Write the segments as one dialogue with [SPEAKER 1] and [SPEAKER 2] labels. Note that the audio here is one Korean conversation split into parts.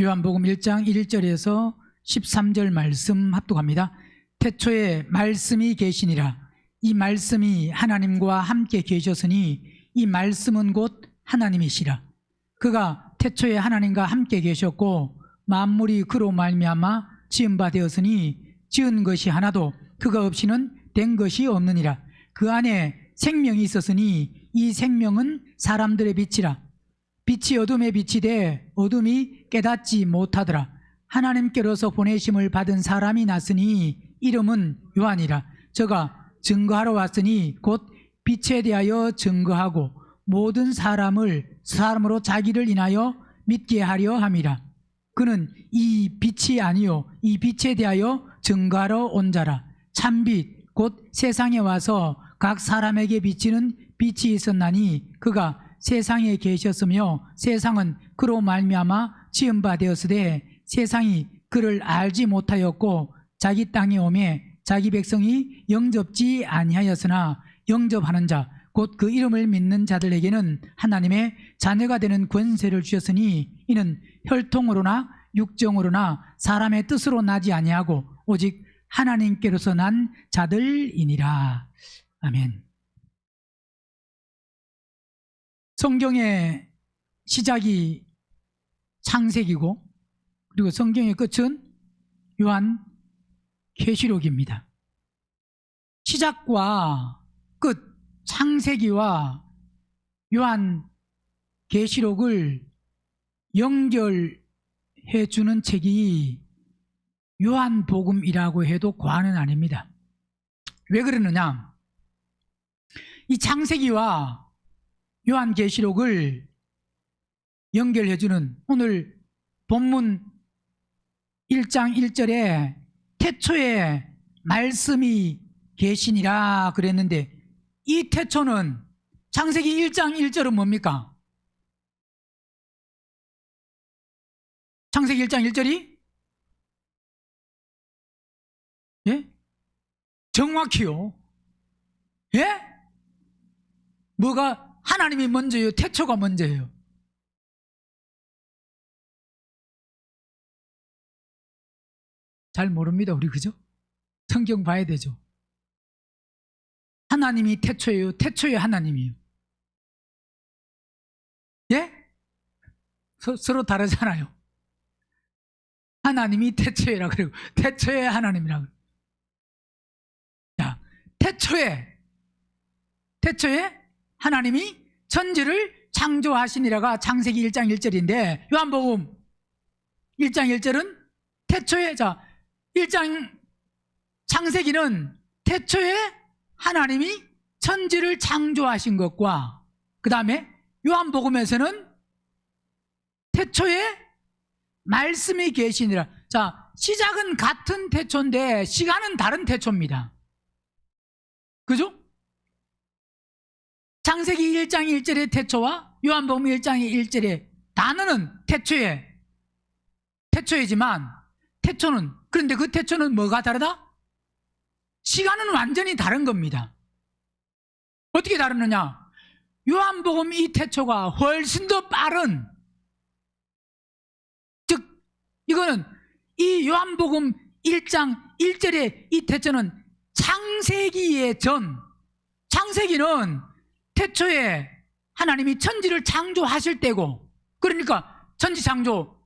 [SPEAKER 1] 요한복음 1장 1절에서 13절 말씀 합독합니다. 태초에 말씀이 계시니라. 이 말씀이 하나님과 함께 계셨으니 이 말씀은 곧 하나님이시라. 그가 태초에 하나님과 함께 계셨고 만물이 그로 말미암아 지은 바 되었으니 지은 것이 하나도 그가 없이는 된 것이 없느니라. 그 안에 생명이 있었으니 이 생명은 사람들의 빛이라. 빛이 어둠에 비치되 어둠이 깨닫지 못하더라. 하나님께로서 보내심을 받은 사람이 났으니 이름은 요한이라. 저가 증거하러 왔으니 곧 빛에 대하여 증거하고 모든 사람으로 자기를 인하여 믿게 하려 함이라. 그는 이 빛이 아니요 이 빛에 대하여 증거하러 온 자라. 참빛 곧 세상에 와서 각 사람에게 비치는 빛이 있었나니 그가 세상에 계셨으며 세상은 그로 말미암아 지은 바 되었으되 세상이 그를 알지 못하였고 자기 땅에 오매 자기 백성이 영접지 아니하였으나 영접하는 자 곧 그 이름을 믿는 자들에게는 하나님의 자녀가 되는 권세를 주셨으니 이는 혈통으로나 육정으로나 사람의 뜻으로 나지 아니하고 오직 하나님께로서 난 자들이니라. 아멘. 성경의 시작이 창세기고 그리고 성경의 끝은 요한계시록입니다. 시작과 끝, 창세기와 요한계시록을 연결해 주는 책이 요한복음이라고 해도 과언은 아닙니다. 왜 그러느냐? 이 창세기와 요한계시록을 연결해주는 오늘 본문 1장 1절에 태초에 말씀이 계시니라 그랬는데 이 태초는 창세기 1장 1절은 뭡니까? 창세기 1장 1절이? 예? 정확히요. 예? 뭐가 하나님이 먼저예요? 태초가 먼저예요? 잘 모릅니다 우리, 그죠? 성경 봐야 되죠. 하나님이 태초예요? 태초에 하나님이에요? 예? 서로 다르잖아요. 하나님이 태초에라 그러고 태초에 하나님이라 그러고. 자, 태초에 하나님이 천지를 창조하시니라가 창세기 1장 1절인데 요한복음 1장 1절은 태초에, 자, 1장 창세기는 태초에 하나님이 천지를 창조하신 것과 그 다음에 요한복음에서는 태초에 말씀이 계시니라. 자, 시작은 같은 태초인데 시간은 다른 태초입니다. 그죠? 창세기 1장 1절의 태초와 요한복음 1장 1절의 단어는 태초이지만 태초는, 그런데 그 태초는 뭐가 다르다? 시간은 완전히 다른 겁니다. 어떻게 다르느냐? 요한복음 이 태초가 훨씬 더 빠른, 즉 이거는 이 요한복음 1장 1절의 이 태초는 창세기의 전, 창세기는 태초에 하나님이 천지를 창조하실 때고, 그러니까 천지 창조,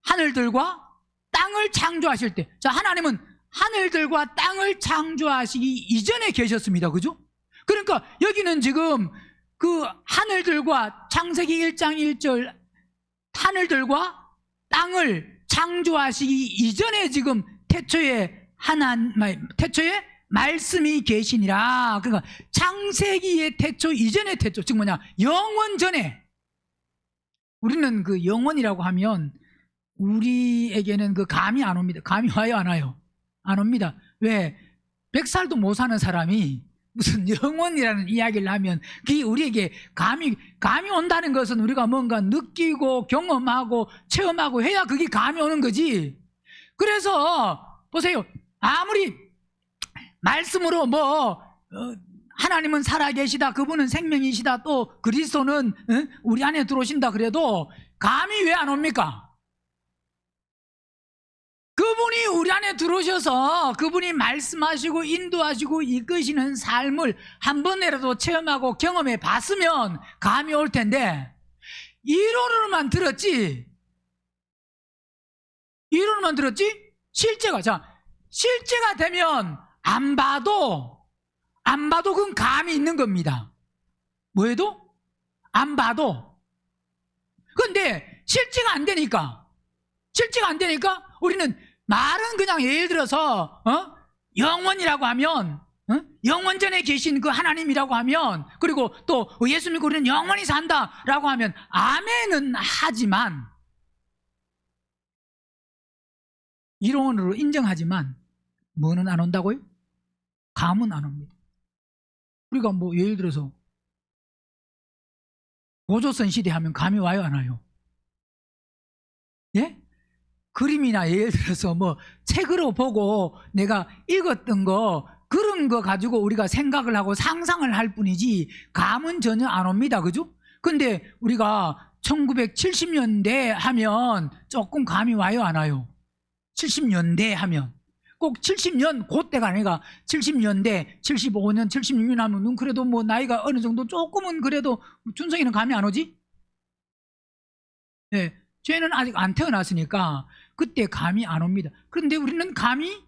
[SPEAKER 1] 하늘들과 땅을 창조하실 때, 자, 하나님은 하늘들과 땅을 창조하시기 이전에 계셨습니다. 그죠? 그러니까 여기는 지금 그 하늘들과 창세기 1장 1절 하늘들과 땅을 창조하시기 이전에 지금 태초에 말씀이 계시니라. 그러니까 창세기의 태초 이전의 태초, 즉 뭐냐, 영원 전에. 우리는 그 영원이라고 하면 우리에게는 그 감이 안 옵니다. 감이 와요, 안 와요? 안 옵니다. 왜? 100살도 못 사는 사람이 무슨 영원이라는 이야기를 하면 그게 우리에게 감이 온다는 것은 우리가 뭔가 느끼고 경험하고 체험하고 해야 그게 감이 오는 거지. 그래서 보세요. 아무리 말씀으로 하나님은 살아계시다, 그분은 생명이시다, 또 그리스도는 우리 안에 들어오신다 그래도 감이 왜 안 옵니까? 그분이 우리 안에 들어오셔서 그분이 말씀하시고 인도하시고 이끄시는 삶을 한 번이라도 체험하고 경험해 봤으면 감이 올 텐데, 이론으로만 들었지 실제가 되면 안 봐도 그건 감이 있는 겁니다. 뭐해도 안 봐도. 그런데 실제가 안 되니까 우리는 말은 그냥 예를 들어서 영원이라고 하면, 영원전에 계신 그 하나님이라고 하면, 그리고 또 예수 믿고 우리는 영원히 산다라고 하면 아멘은 하지만, 이론으로 인정하지만 뭐는 안 온다고요? 감은 안 옵니다. 우리가 뭐 예를 들어서 고조선 시대 하면 감이 와요, 안 와요? 예? 그림이나 예를 들어서 뭐 책으로 보고 내가 읽었던 거, 그런 거 가지고 우리가 생각을 하고 상상을 할 뿐이지 감은 전혀 안 옵니다. 그죠? 근데 우리가 1970년대 하면 조금 감이 와요, 안 와요? 70년대 하면 꼭 70년 그때가 아니라 70년대, 75년, 76년 하면 그래도 뭐 나이가 어느 정도 조금은 그래도 준성이는 감이 안 오지? 네, 저희는 아직 안 태어났으니까 그때 감이 안 옵니다. 그런데 우리는 감이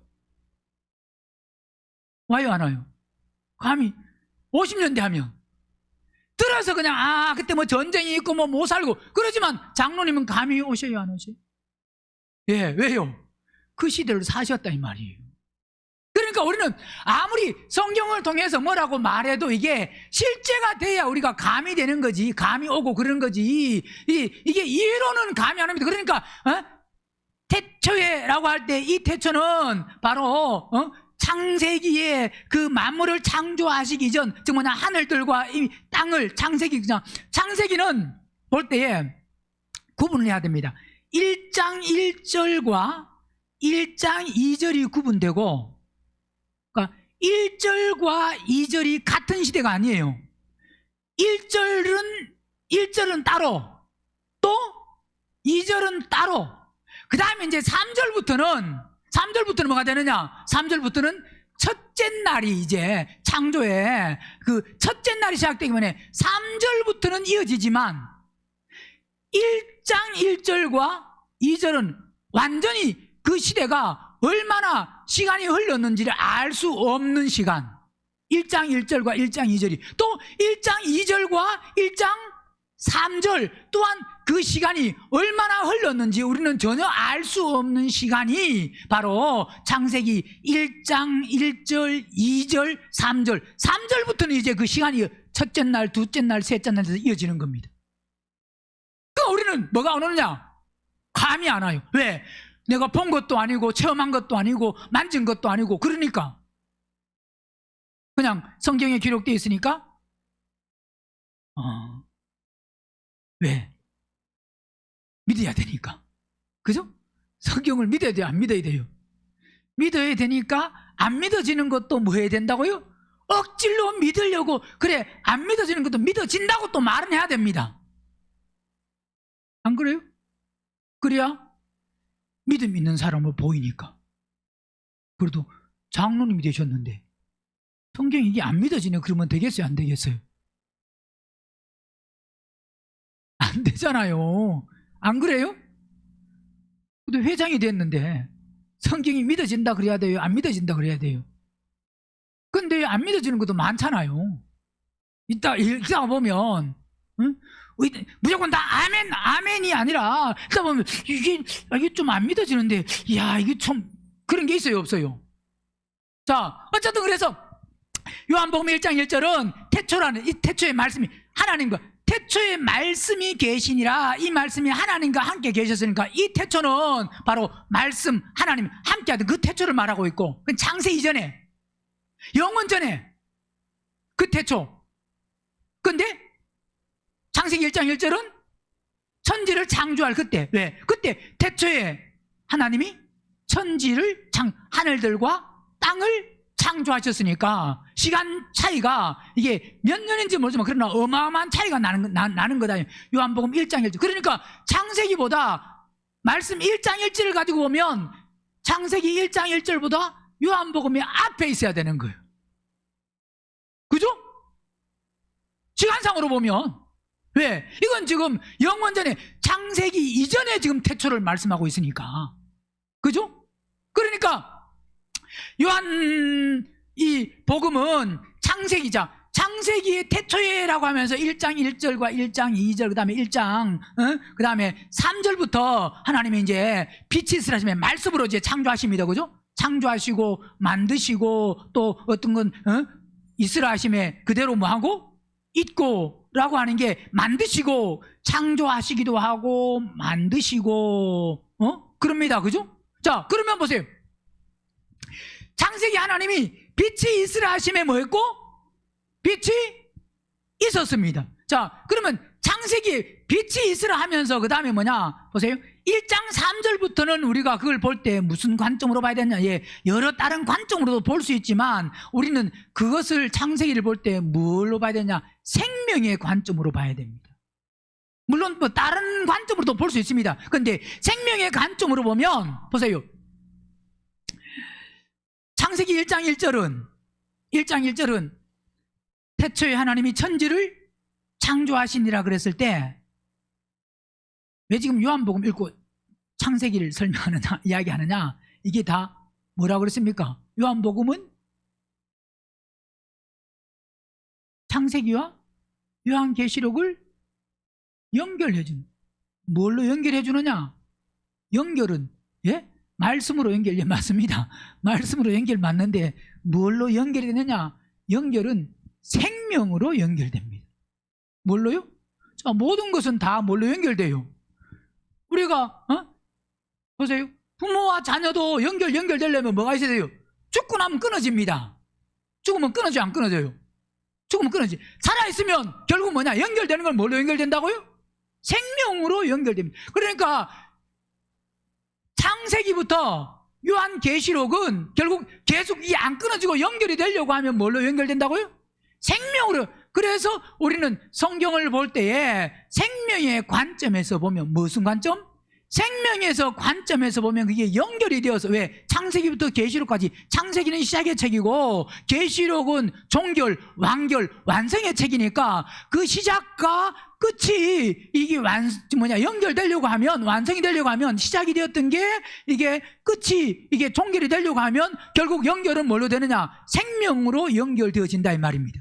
[SPEAKER 1] 와요, 안 와요? 감이 50년대 하면 들어서 그냥 그때 뭐 전쟁이 있고 뭐 못 살고 그러지만 장로님은 감이 오셔요, 안 오셔요? 예, 왜요? 그 시대를 사셨다 이 말이에요. 그러니까 우리는 아무리 성경을 통해서 뭐라고 말해도 이게 실제가 돼야 우리가 감이 되는 거지, 감이 오고 그런 거지. 이게 이론은 감이 안 옵니다. 그러니까 태초에라고 할 때 이 태초는 바로 창세기에 그 만물을 창조하시기 전, 즉 뭐냐, 하늘들과 이 땅을 창세기는 볼 때에 구분을 해야 됩니다. 1장 1절과 1장 2절이 구분되고, 그러니까 1절과 2절이 같은 시대가 아니에요. 1절은 따로, 또 2절은 따로. 그 다음에 이제 3절부터는 뭐가 되느냐? 3절부터는 첫째 날이 이제 창조의 그 첫째 날이 시작되기 때문에 3절부터는 이어지지만 1장 1절과 2절은 완전히 그 시대가 얼마나 시간이 흘렀는지를 알 수 없는 시간. 1장 1절과 1장 2절이, 또 1장 2절과 1장 3절 또한 그 시간이 얼마나 흘렀는지 우리는 전혀 알 수 없는 시간이 바로 창세기 1장 1절, 2절, 3절. 3절부터는 이제 그 시간이 첫째 날, 둘째 날, 셋째 날에서 이어지는 겁니다. 그러니까 우리는 뭐가 안 오느냐? 감이 안 와요. 왜? 내가 본 것도 아니고 체험한 것도 아니고 만진 것도 아니고, 그러니까 그냥 성경에 기록되어 있으니까 왜? 믿어야 되니까. 그죠? 성경을 믿어야 돼요, 안 믿어야 돼요? 믿어야 되니까 안 믿어지는 것도 뭐 해야 된다고요? 억지로 믿으려고, 그래, 안 믿어지는 것도 믿어진다고 또 말은 해야 됩니다. 안 그래요? 그래야 믿음 있는 사람을 보이니까. 그래도 장로님이 되셨는데 성경이 이게 안 믿어지네 그러면 되겠어요, 안 되겠어요? 안 되잖아요. 안 그래요? 근데 회장이 됐는데 성경이 믿어진다 그래야 돼요, 안 믿어진다 그래야 돼요? 근데 안 믿어지는 것도 많잖아요. 이따 보면 무조건 다 아멘이 아니라 이따 보면 이게 좀 안 믿어지는데, 야, 이게 좀 그런 게 있어요, 없어요? 자, 어쨌든 그래서 요한복음 1장 1절은 태초라는 이 태초의 말씀이 하나님과, 태초에 말씀이 계시니라, 이 말씀이 하나님과 함께 계셨으니까 이 태초는 바로 말씀, 하나님 함께 하던 그 태초를 말하고 있고, 창세 이전에, 영원 전에 그 태초. 근데 창세기 1장 1절은 천지를 창조할 그때. 왜? 그때 태초에 하나님이 천지를 하늘들과 땅을 창조하셨으니까 시간 차이가 이게 몇 년인지 모르지만 그러나 어마어마한 차이가 나는 거다. 요한복음 1장 1절. 그러니까 창세기보다 말씀 1장 1절을 가지고 보면 창세기 1장 1절보다 요한복음이 앞에 있어야 되는 거예요. 그죠? 시간상으로 보면. 왜? 이건 지금 영원전에 창세기 이전에 지금 태초를 말씀하고 있으니까. 그죠? 그러니까 요한 이 복음은 창세기의 태초에라고 하면서 1장 1절과 1장 2절 그 다음에 1장 그 다음에 3절부터 하나님이 이제 빛이 있으라시면 말씀으로 이제 창조하십니다. 그죠? 창조하시고 만드시고 또 어떤 건 있으라 하심에 그대로 뭐하고 있고 라고 하는 게 만드시고 창조하시기도 하고 만드시고 그럽니다. 그죠? 자, 그러면 보세요. 창세기 하나님이 빛이 있으라 하심에 뭐 했고? 빛이 있었습니다. 자, 그러면 창세기 빛이 있으라 하면서 그 다음에 뭐냐? 보세요. 1장 3절부터는 우리가 그걸 볼 때 무슨 관점으로 봐야 되냐? 예, 여러 다른 관점으로도 볼 수 있지만 우리는 그것을 창세기를 볼 때 뭘로 봐야 되냐? 생명의 관점으로 봐야 됩니다. 물론 뭐 다른 관점으로도 볼 수 있습니다. 그런데 생명의 관점으로 보면 보세요. 창세기 1장 1절은 태초에 하나님이 천지를 창조하시니라 그랬을 때 왜 지금 요한복음 읽고 창세기를 설명하느냐, 이야기하느냐? 이게 다 뭐라고 그랬습니까? 요한복음은 창세기와 요한계시록을 연결해주는, 뭘로 연결해주느냐? 연결은 말씀으로 연결 맞습니다. 말씀으로 연결 맞는데 뭘로 연결이 되느냐? 연결은 생명으로 연결됩니다. 뭘로요? 자, 모든 것은 다 뭘로 연결돼요? 우리가 보세요. 부모와 자녀도 연결되려면 뭐가 있어야 돼요? 죽고 나면 끊어집니다. 죽으면 끊어져 안 끊어져요? 죽으면 끊어지. 살아있으면 결국 뭐냐? 연결되는 건 뭘로 연결된다고요? 생명으로 연결됩니다. 그러니까 창세기부터 요한계시록은 결국 계속 이 안 끊어지고 연결이 되려고 하면 뭘로 연결된다고요? 생명으로. 그래서 우리는 성경을 볼 때에 생명의 관점에서 보면 무슨 관점? 생명에서 관점에서 보면 그게 연결이 되어서 왜? 창세기부터 계시록까지 창세기는 시작의 책이고 계시록은 종결, 완결, 완성의 책이니까 그 시작과 끝이 이게 연결되려고 하면 완성이 되려고 하면 시작이 되었던 게 이게 끝이 이게 종결이 되려고 하면 결국 연결은 뭘로 되느냐? 생명으로 연결되어진다 이 말입니다.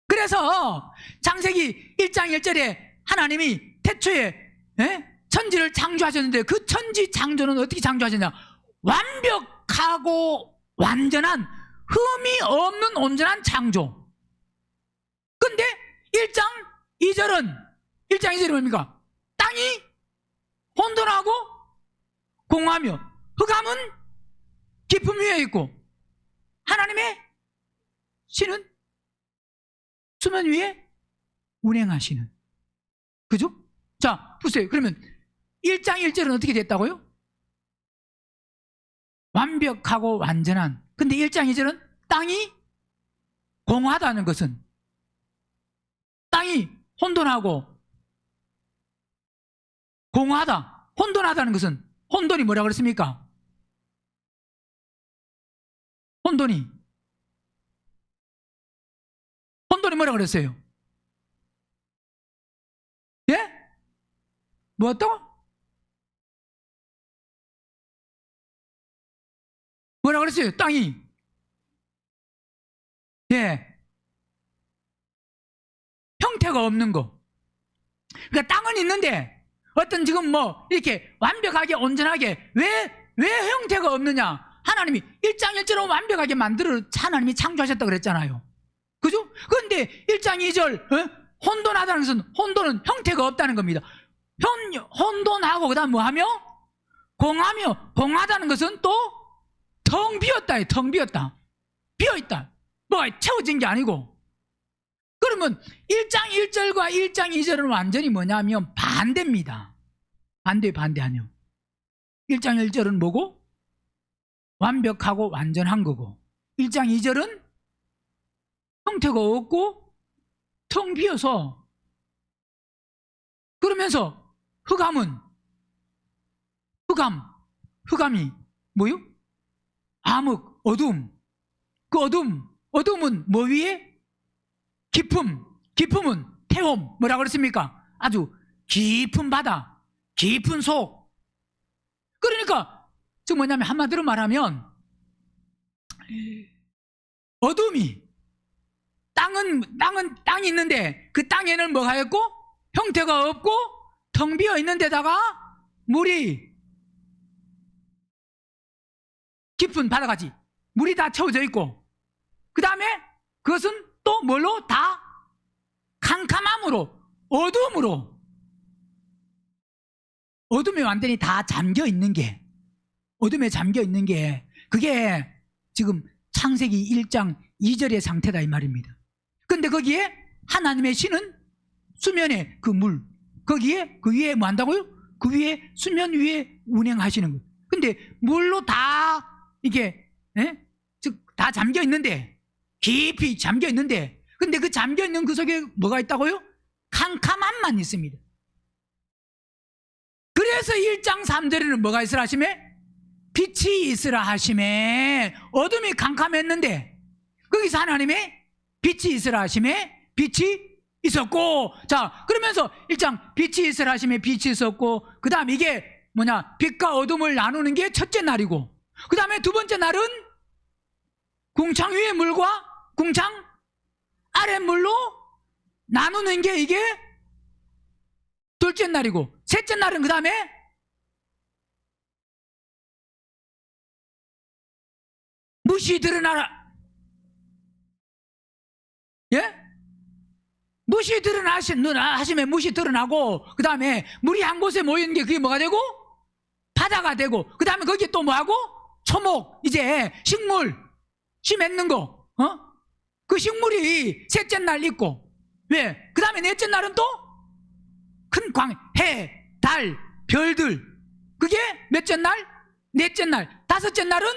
[SPEAKER 1] 그래서 창세기 1장 1절에 하나님이 태초에 천지를 창조하셨는데 그 천지 창조는 어떻게 창조하셨냐? 완벽하고 완전한 흠이 없는 온전한 창조. 근데 1장 2절은 뭡니까? 땅이 혼돈하고 공허하며 흑암은 깊음 위에 있고 하나님의 신은 수면 위에 운행하시는. 그죠? 자, 보세요. 그러면 1장 1절은 어떻게 됐다고요? 완벽하고 완전한. 근데 1장 2절은 땅이 공허하다는 것은 땅이 혼돈하고 공허하다. 혼돈하다는 것은 혼돈이 뭐라고 그랬습니까? 혼돈이 뭐라고 그랬어요? 예? 뭐였다고? 뭐라고 그랬어요? 땅이 형태가 없는 거. 그러니까 땅은 있는데 어떤 지금 뭐 이렇게 완벽하게 온전하게 왜 형태가 없느냐? 하나님이 1장 1절로 완벽하게 만들어 하나님이 창조하셨다고 그랬잖아요. 그죠? 그런데 1장 2절 혼돈하다는 것은 혼돈은 형태가 없다는 겁니다. 혼돈하고 그다음 뭐하며? 공하며. 공하다는 것은 또 텅 비었다. 텅 비었다. 비어있다. 뭐가 채워진 게 아니고. 그러면 1장 1절과 1장 2절은 완전히 뭐냐면 반대입니다. 반대하뇨. 1장 1절은 뭐고? 완벽하고 완전한 거고 1장 2절은 형태가 없고 텅 비어서 그러면서 흑암 흑암이 뭐요? 암흑, 어둠. 그 어둠은 뭐 위에? 깊음은 태움. 뭐라고 그랬습니까? 아주 깊은 바다, 깊은 속. 그러니까 즉 뭐냐면 한마디로 말하면 어둠이 땅이 있는데 그 땅에는 뭐가 있고 형태가 없고 텅 비어 있는 데다가 물이 깊은 바다같이 물이 다 채워져 있고 그 다음에 그것은 또 뭘로? 다 캄캄함으로 어둠에 완전히 다 잠겨 있는 게 어둠에 잠겨 있는 게 그게 지금 창세기 1장 2절의 상태다 이 말입니다. 근데 거기에 하나님의 신은 수면에 그 물 거기에 그 위에 뭐 한다고요? 그 위에 수면 위에 운행하시는 거예요. 근데 물로 다 이게 즉 다 잠겨 있는데 깊이 잠겨 있는데 근데 그 잠겨 있는 그 속에 뭐가 있다고요? 캄캄함만 있습니다. 그래서 1장 3절에는 뭐가 있으라 하시매? 빛이 있으라 하시매 어둠이 캄캄했는데 거기서 하나님의 빛이 있으라 하시매 빛이 있었고 자 그러면서 1장 빛이 있으라 하시매 빛이 있었고 그 다음 이게 뭐냐 빛과 어둠을 나누는 게 첫째 날이고 그 다음에 두 번째 날은 궁창 위의 물과 궁창 아래 물로 나누는 게 이게 둘째 날이고 셋째 날은 그 다음에 무시 드러나라 예? 무시 하시면 무시 드러나고 그 다음에 물이 한 곳에 모이는 게 그게 뭐가 되고 바다가 되고 그 다음에 거기에 또 뭐하고 초목 이제 식물 씨 맺는 거 그 식물이 셋째 날 있고 왜? 그 다음에 넷째 날은 또 큰 광, 해, 달, 별들 그게 몇째 날? 넷째 날 다섯째 날은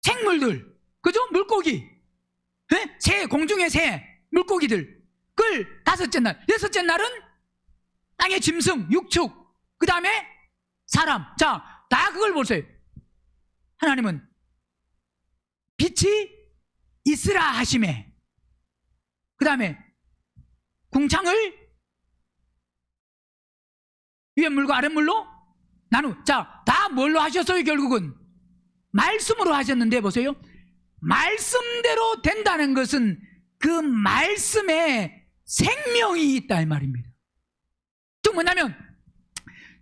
[SPEAKER 1] 생물들 그죠? 물고기 새, 공중의 새, 물고기들 그걸 다섯째 날 여섯째 날은 땅의 짐승, 육축 그 다음에 사람 자, 다 그걸 보세요. 하나님은 빛이 있으라 하시매 그 다음에 궁창을 위에 물과 아래 물로 자, 다 뭘로 하셨어요? 결국은 말씀으로 하셨는데 보세요. 말씀대로 된다는 것은 그 말씀에 생명이 있다 이 말입니다. 즉 뭐냐면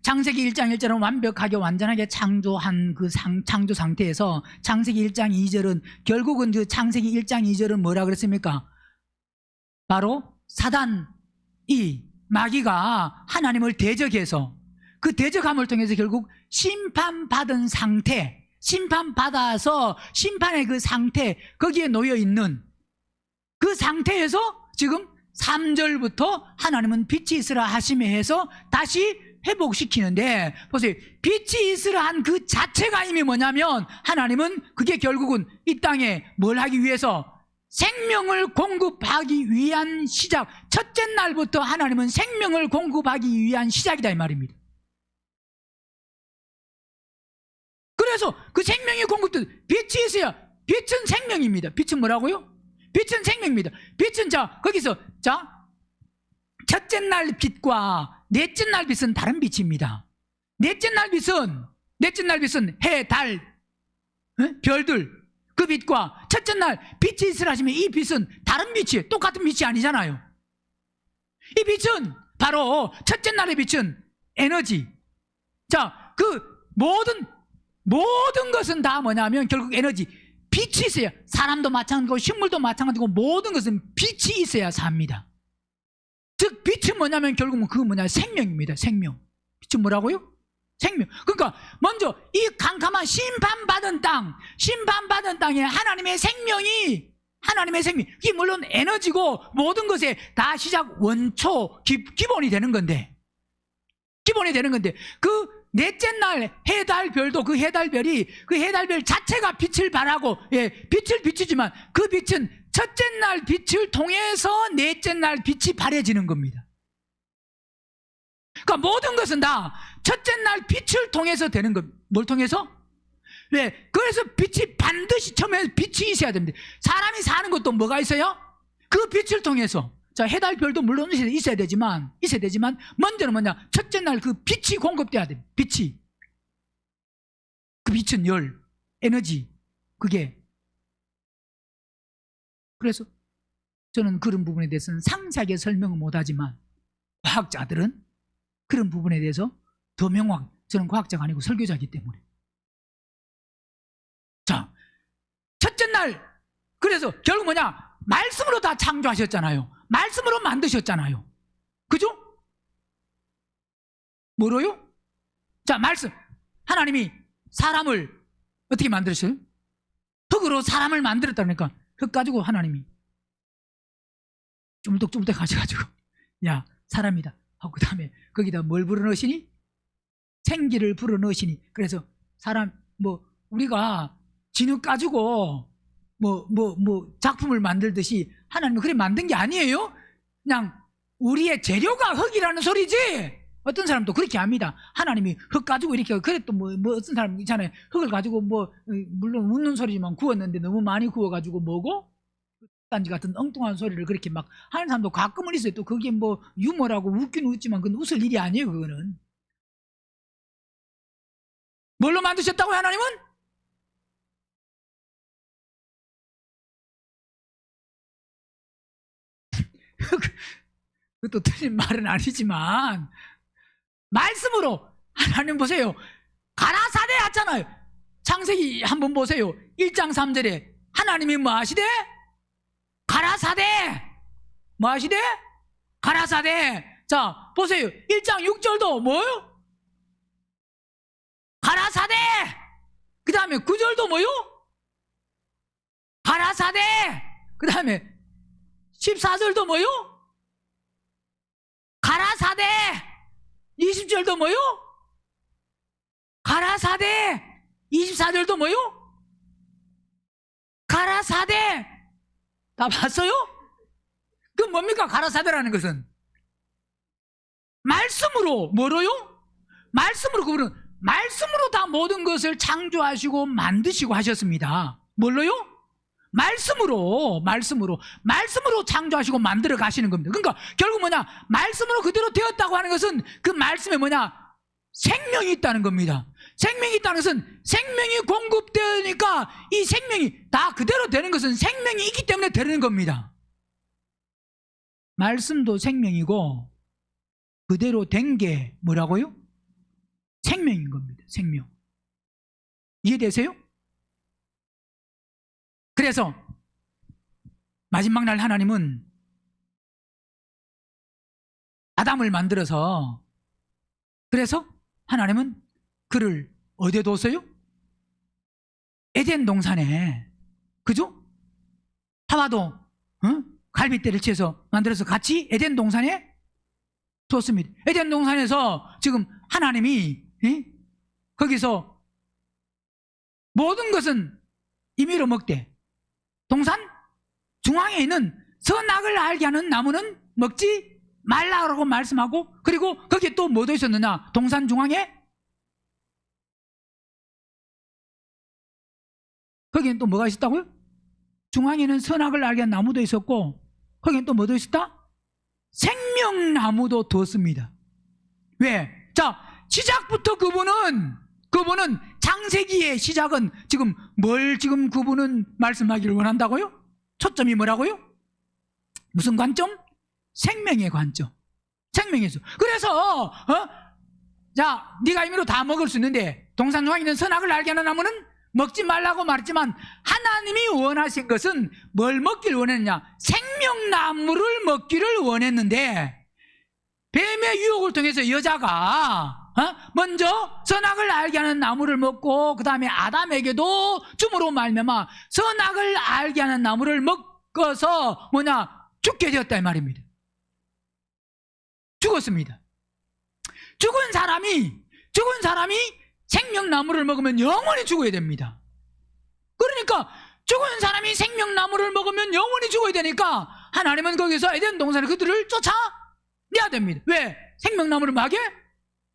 [SPEAKER 1] 창세기 1장 1절은 완벽하게 완전하게 창조한 그 창조 상태에서 창세기 1장 2절은 결국은 그 창세기 1장 2절은 뭐라 그랬습니까? 바로 사단이 마귀가 하나님을 대적해서 그 대적함을 통해서 결국 심판받은 상태 심판받아서 심판의 그 상태 거기에 놓여있는 그 상태에서 지금 3절부터 하나님은 빛이 있으라 하시며 해서 다시 회복시키는데 보세요. 빛이 있으라 한 그 자체가 이미 뭐냐면 하나님은 그게 결국은 이 땅에 뭘 하기 위해서 생명을 공급하기 위한 시작 첫째 날부터 하나님은 생명을 공급하기 위한 시작이다 이 말입니다. 그래서 그 생명이 공급된 빛이 있어야 빛은 생명입니다. 빛은 뭐라고요? 빛은 생명입니다. 빛은 자 거기서 자 첫째 날 빛과 넷째 날 빛은 다른 빛입니다. 넷째 날 빛은 해, 달, 별들 그 빛과 첫째 날 빛이 있으라 하시면 이 빛은 다른 빛이에요. 똑같은 빛이 아니잖아요. 이 빛은 바로 첫째 날의 빛은 에너지. 자, 그 모든 것은 다 뭐냐면 결국 에너지. 빛이 있어야 사람도 마찬가지고 식물도 마찬가지고 모든 것은 빛이 있어야 삽니다. 즉 빛은 뭐냐면 결국은 그 생명입니다. 생명. 빛은 뭐라고요? 생명. 그러니까 먼저 이 캄캄한 심판받은 땅에 하나님의 생명이 이게 물론 에너지고 모든 것에 다 시작 원초 기본이 되는 건데 그 넷째 날 해달 별도 그 해달 별이 그 해달 별 자체가 빛을 발하고 빛을 비추지만 그 빛은 첫째 날 빛을 통해서 넷째 날 빛이 발해지는 겁니다. 그러니까 그러니까 모든 것은 다 첫째 날 빛을 통해서 되는 것. 뭘 통해서? 왜? 그래서 빛이 반드시 처음에 빛이 있어야 됩니다. 사람이 사는 것도 뭐가 있어요? 그 빛을 통해서. 자, 해달별도 물론 있어야 되지만 먼저는 뭐냐? 첫째 날 그 빛이 공급돼야 됩니다. 빛이. 그 빛은 열, 에너지. 그게. 그래서 저는 그런 부분에 대해서는 상세하게 설명은 못하지만 과학자들은 그런 부분에 대해서 더 명확. 저는 과학자가 아니고 설교자이기 때문에. 자, 첫째 날 그래서 결국 뭐냐? 말씀으로 다 창조하셨잖아요. 말씀으로 만드셨잖아요. 그죠? 뭐로요? 자, 말씀. 하나님이 사람을 어떻게 만들었어요? 흙으로 사람을 만들었다니까. 흙 가지고 하나님이 쭈물떡 가져가지고 야, 사람이다 하고 그 다음에 거기다 뭘 불어넣으시니? 생기를 불어넣으시니. 그래서 사람 우리가 진흙 가지고 작품을 만들듯이 하나님은 그래 만든 게 아니에요. 그냥 우리의 재료가 흙이라는 소리지. 어떤 사람도 그렇게 합니다. 하나님이 흙 가지고 이렇게. 그래 또 어떤 사람 있잖아요. 흙을 가지고 물론 웃는 소리지만 구웠는데 너무 많이 구워가지고 단지 같은 엉뚱한 소리를 그렇게 막 하는 사람도 가끔은 있어요. 또 그게 유머라고 웃기는 웃지만 그건 웃을 일이 아니에요. 그거는. 뭘로 만드셨다고요, 하나님은? 그것도 틀린 말은 아니지만 말씀으로. 하나님 보세요. 가라사대 하잖아요. 창세기 한번 보세요. 1장 3절에 하나님이 뭐 하시대? 가라사대. 뭐 하시대? 가라사대. 자, 보세요. 1장 6절도 뭐요? 가라사대. 그 다음에 9절도 뭐요? 가라사대. 그 다음에 14절도 뭐요? 가라사대. 20절도 뭐요? 가라사대. 24절도 뭐요? 가라사대. 다 봤어요? 그 뭡니까? 가라사대라는 것은 말씀으로. 뭐로요? 말씀으로. 그분은 말씀으로 다 모든 것을 창조하시고 만드시고 하셨습니다. 뭘로요? 말씀으로 창조하시고 만들어 가시는 겁니다. 그러니까 결국 뭐냐? 말씀으로 그대로 되었다고 하는 것은 그 말씀에 뭐냐? 생명이 있다는 겁니다. 생명이 있다는 것은 생명이 공급되니까 이 생명이 다 그대로 되는 것은 생명이 있기 때문에 되는 겁니다. 말씀도 생명이고 그대로 된 게 뭐라고요? 생명인 겁니다. 생명. 이해되세요? 그래서 마지막 날 하나님은 아담을 만들어서, 그래서 하나님은 그를 어디에 뒀어요? 에덴 동산에. 그죠? 하와도 갈빗대를 치어서 만들어서 같이 에덴 동산에 뒀습니다. 에덴 동산에서 지금 하나님이 거기서 모든 것은 임의로 먹되 동산 중앙에 있는 선악을 알게 하는 나무는 먹지 말라고 말씀하고, 그리고 거기에 또 뭐도 있었느냐? 동산 중앙에 거기엔 또 뭐가 있었다고요? 중앙에는 선악을 알게 하는 나무도 있었고 거기엔 또 뭐도 있었다? 생명나무도 두었습니다. 왜? 자, 시작부터 그분은 창세기의 시작은 지금 뭘 지금 그분은 말씀하기를 원한다고요? 초점이 뭐라고요? 무슨 관점? 생명의 관점. 생명에서. 그래서 자, 네가 임의로 다 먹을 수 있는데 동산 중앙에 있는 선악을 알게 하는 나무는 먹지 말라고 말했지만 하나님이 원하신 것은 뭘 먹기를 원했느냐? 생명나무를 먹기를 원했는데 뱀의 유혹을 통해서 여자가 먼저 선악을 알게 하는 나무를 먹고 그 다음에 아담에게도 줌으로 말미암아 선악을 알게 하는 나무를 먹어서 죽게 되었다 이 말입니다. 죽었습니다. 죽은 사람이 생명나무를 먹으면 영원히 죽어야 됩니다. 그러니까 죽은 사람이 생명나무를 먹으면 영원히 죽어야 되니까 하나님은 거기서 에덴 동산에 그들을 쫓아내야 됩니다. 왜? 생명나무를 마게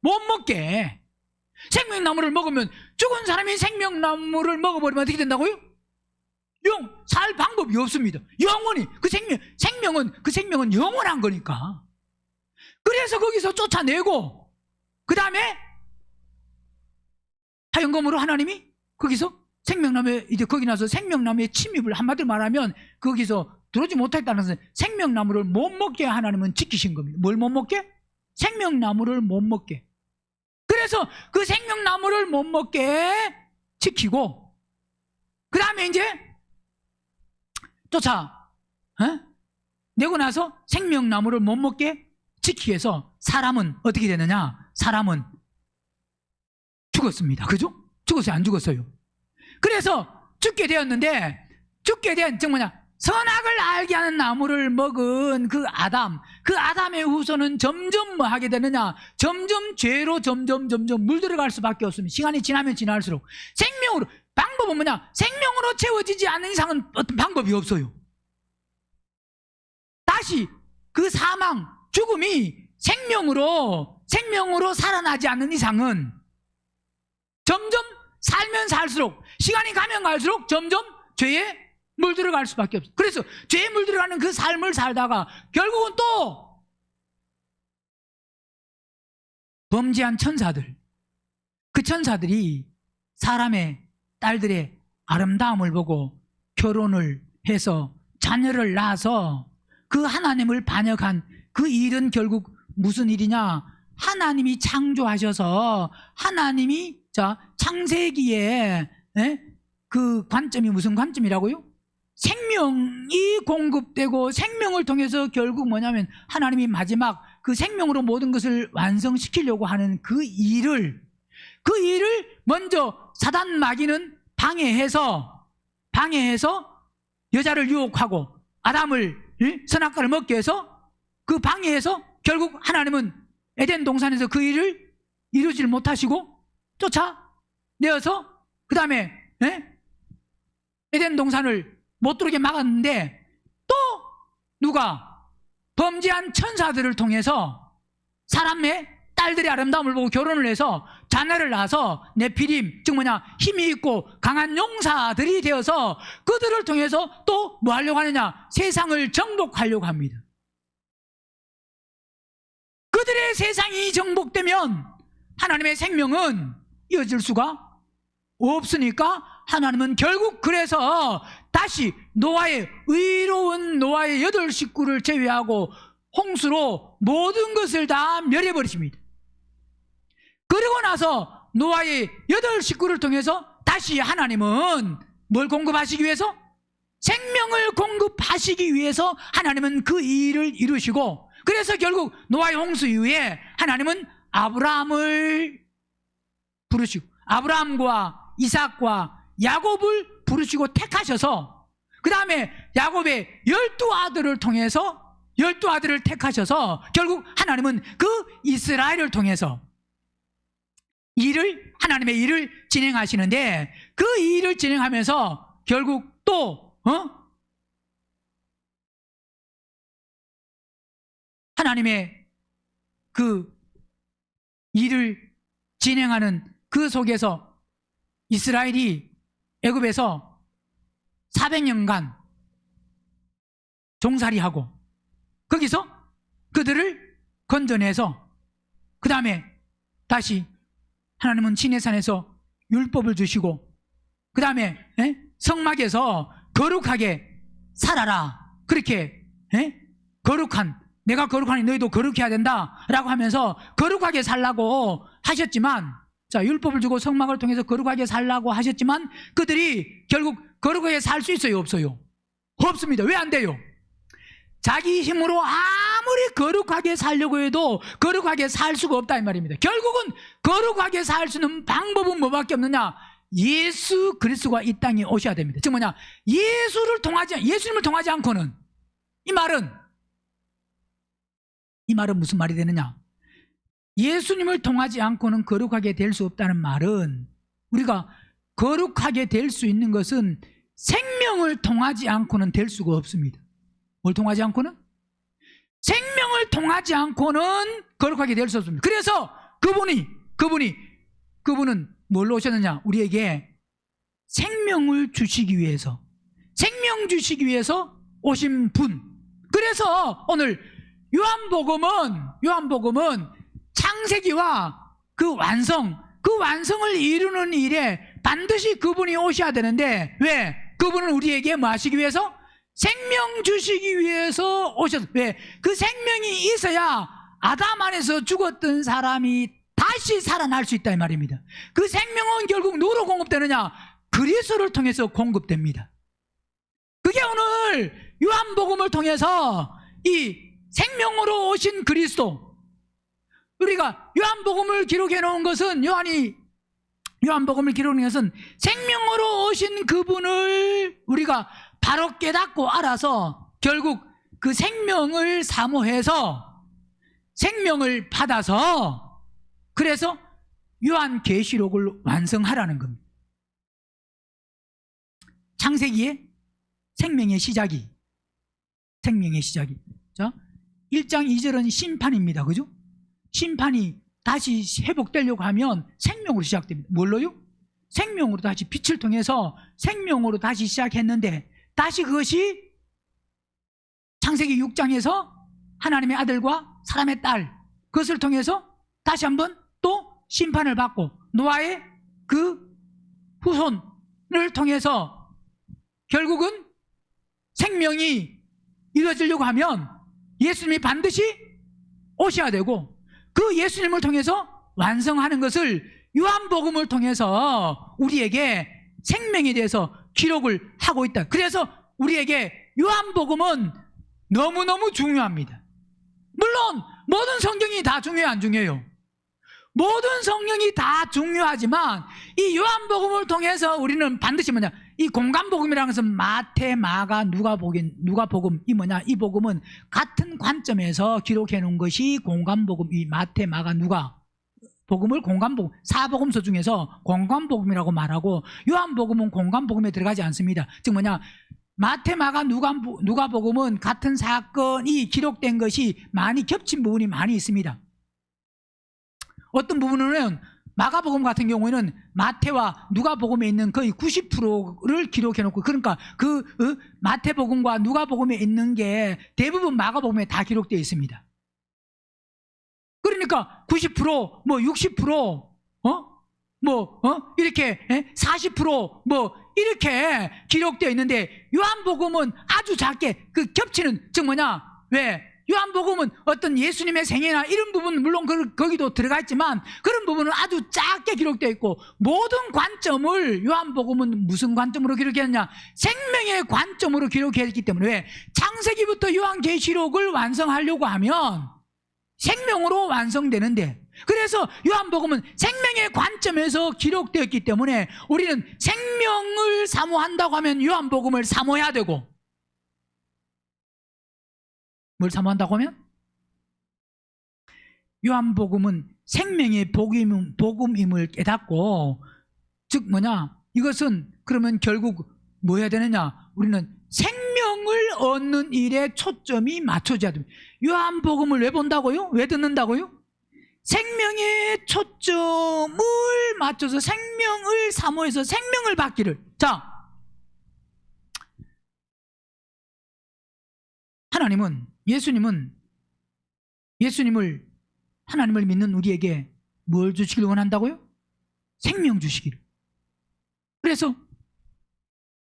[SPEAKER 1] 못 먹게. 생명나무를 먹으면, 죽은 사람이 생명나무를 먹어버리면 어떻게 된다고요? 살 방법이 없습니다. 영원히. 그 생명은 영원한 거니까. 그래서 거기서 쫓아내고, 그 다음에 하연검으로 하나님이 거기서 생명나무에, 이제 거기 나서 생명나무에 침입을, 한마디로 말하면 거기서 들어오지 못했다는 것은 생명나무를 못 먹게 하나님은 지키신 겁니다. 뭘 못 먹게? 생명나무를 못 먹게. 그래서 그 생명나무를 못 먹게 지키고, 그 다음에 이제 내고 나서 생명나무를 못 먹게 지키기 위해서 사람은 어떻게 되느냐? 사람은 죽었습니다. 그죠? 죽었어요? 안 죽었어요? 그래서 죽게 되었는데, 죽게 된 선악을 알게 하는 나무를 먹은 그 아담의 후손은 점점 뭐 하게 되느냐? 점점 죄로 점점 물들어갈 수밖에 없습니다. 시간이 지나면 지날수록. 생명으로, 방법은 뭐냐? 생명으로 채워지지 않는 이상은 어떤 방법이 없어요. 다시 그 사망, 죽음이 생명으로 살아나지 않는 이상은 점점 살면 살수록, 시간이 가면 갈수록 점점 죄에 물들어갈 수밖에 없어요. 그래서 죄에 물들어가는 그 삶을 살다가 결국은 또 범죄한 천사들, 그 천사들이 사람의 딸들의 아름다움을 보고 결혼을 해서 자녀를 낳아서 그 하나님을 반역한 그 일은 결국 무슨 일이냐? 하나님이 창조하셔서, 하나님이 창세기에 그 관점이 무슨 관점이라고요? 생명이 공급되고, 생명을 통해서 결국 뭐냐면 하나님이 마지막 그 생명으로 모든 것을 완성시키려고 하는 그 일을 먼저 사단 마귀는 방해해서 여자를 유혹하고 아담을 선악과를 먹게 해서, 그 방해해서 결국 하나님은 에덴 동산에서 그 일을 이루지를 못하시고 쫓아내어서 그 다음에 에덴 동산을 못 들어오게 막았는데, 또 누가 범죄한 천사들을 통해서 사람의 딸들의 아름다움을 보고 결혼을 해서 자녀를 낳아서 네피림, 즉 힘이 있고 강한 용사들이 되어서 그들을 통해서 또 뭐 하려고 하느냐? 세상을 정복하려고 합니다. 그들의 세상이 정복되면 하나님의 생명은 이어질 수가 없으니까 하나님은 결국 그래서 다시 의로운 노아의 8 식구를 제외하고 홍수로 모든 것을 다 멸해버리십니다. 그리고 나서 노아의 8 식구를 통해서 다시 하나님은 뭘 공급하시기 위해서? 생명을 공급하시기 위해서 하나님은 그 일을 이루시고, 그래서 결국 노아의 홍수 이후에 하나님은 아브라함을 부르시고, 아브라함과 이삭과 야곱을 부르시고 택하셔서, 그 다음에 야곱의 12아들을 통해서 12아들을 택하셔서 결국 하나님은 그 이스라엘을 통해서 하나님의 일을 진행하시는데, 그 일을 진행하면서 결국 또 하나님의 그 일을 진행하는 그 속에서 이스라엘이 애굽에서 400년간 종살이하고, 거기서 그들을 건져내서 그 다음에 다시 하나님은 시내산에서 율법을 주시고, 그 다음에 성막에서 거룩하게 살아라, 그렇게 내가 거룩하니 너희도 거룩해야 된다 라고 하면서 거룩하게 살라고 하셨지만, 율법을 주고 성막을 통해서 거룩하게 살라고 하셨지만 그들이 결국 거룩하게 살 수 있어요? 없어요? 없습니다. 왜 안 돼요? 자기 힘으로 아무리 거룩하게 살려고 해도 거룩하게 살 수가 없다 이 말입니다. 결국은 거룩하게 살 수 있는 방법은 뭐밖에 없느냐? 예수 그리스도가 이 땅에 오셔야 됩니다. 즉 예수님을 통하지 않고는, 이 말은 무슨 말이 되느냐? 예수님을 통하지 않고는 거룩하게 될 수 없다는 말은, 우리가 거룩하게 될 수 있는 것은 생명을 통하지 않고는 될 수가 없습니다. 뭘 통하지 않고는? 생명을 통하지 않고는 거룩하게 될 수 없습니다. 그래서 그분은 뭘로 오셨느냐? 우리에게 생명을 주시기 위해서, 생명 주시기 위해서 오신 분. 그래서 오늘 요한복음은 창세기와 그 완성을 이루는 일에 반드시 그분이 오셔야 되는데, 왜? 그분은 우리에게 뭐 하시기 위해서? 생명 주시기 위해서 오셨어요. 왜? 그 생명이 있어야 아담 안에서 죽었던 사람이 다시 살아날 수 있다 이 말입니다. 그 생명은 결국 누구로 공급되느냐? 그리스도를 통해서 공급됩니다. 그게 오늘 요한복음을 통해서 이 생명으로 오신 그리스도, 우리가 요한복음을 기록해 놓은 것은 요한복음을 기록해 놓은 것은 생명으로 오신 그분을 우리가 바로 깨닫고 알아서 결국 그 생명을 사모해서 생명을 받아서 그래서 요한계시록을 완성하라는 겁니다. 창세기에 생명의 시작이 자, 1장 2절은 심판입니다. 그죠? 심판이 다시 회복되려고 하면 생명으로 시작됩니다. 뭘로요? 생명으로 다시 빛을 통해서 생명으로 다시 시작했는데 다시 그것이 창세기 6장에서 하나님의 아들과 사람의 딸, 그것을 통해서 다시 한번 또 심판을 받고 노아의 그 후손을 통해서 결국은 생명이 이루어지려고 하면 예수님이 반드시 오셔야 되고, 그 예수님을 통해서 완성하는 것을 요한복음을 통해서 우리에게 생명에 대해서 기록을 하고 있다. 그래서 우리에게 요한복음은 너무너무 중요합니다. 물론 모든 성경이 다 중요해요, 안 중요해요? 모든 성경이 다 중요하지만 이 요한복음을 통해서 우리는 반드시 뭐냐, 이 공간복음이라는 것은 마태, 마가, 누가복음, 이 뭐냐, 이 복음은 같은 관점에서 기록해 놓은 것이 공간복음, 이 마태, 마가, 누가 복음을 공간복음, 사복음서 중에서 공간복음이라고 말하고, 요한복음은 공간복음에 들어가지 않습니다. 즉 뭐냐, 마태, 마가, 누가복음은 같은 사건이 기록된 것이 많이 겹친 부분이 많이 있습니다. 어떤 부분은 마가복음 같은 경우에는 마태와 누가복음에 있는 거의 90%를 기록해 놓고, 그러니까 그 마태복음과 누가복음에 있는 게 대부분 마가복음에 다 기록되어 있습니다. 그러니까 90%, 뭐 60%, 이렇게 40% 이렇게 기록되어 있는데, 요한복음은 아주 작게 그 겹치는, 즉 뭐냐, 왜? 요한복음은 어떤 예수님의 생애나 이런 부분 물론 거기도 들어가 있지만 그런 부분은 아주 작게 기록되어 있고, 모든 관점을 요한복음은 무슨 관점으로 기록했느냐? 생명의 관점으로 기록했기 때문에, 왜? 창세기부터 요한계시록을 완성하려고 하면 생명으로 완성되는데, 그래서 요한복음은 생명의 관점에서 기록되었기 때문에 우리는 생명을 사모한다고 하면 요한복음을 사모해야 되고, 뭘 사모한다고 하면? 요한복음은 생명의 복음임을 깨닫고, 즉 뭐냐, 이것은 그러면 결국 뭐 해야 되느냐? 우리는 생명을 얻는 일에 초점이 맞춰져야 됩니다. 요한복음을 왜 본다고요? 왜 듣는다고요? 생명의 초점을 맞춰서 생명을 사모해서 생명을 받기를. 자, 하나님을 믿는 우리에게 뭘 주시길 원한다고요? 생명 주시기를. 그래서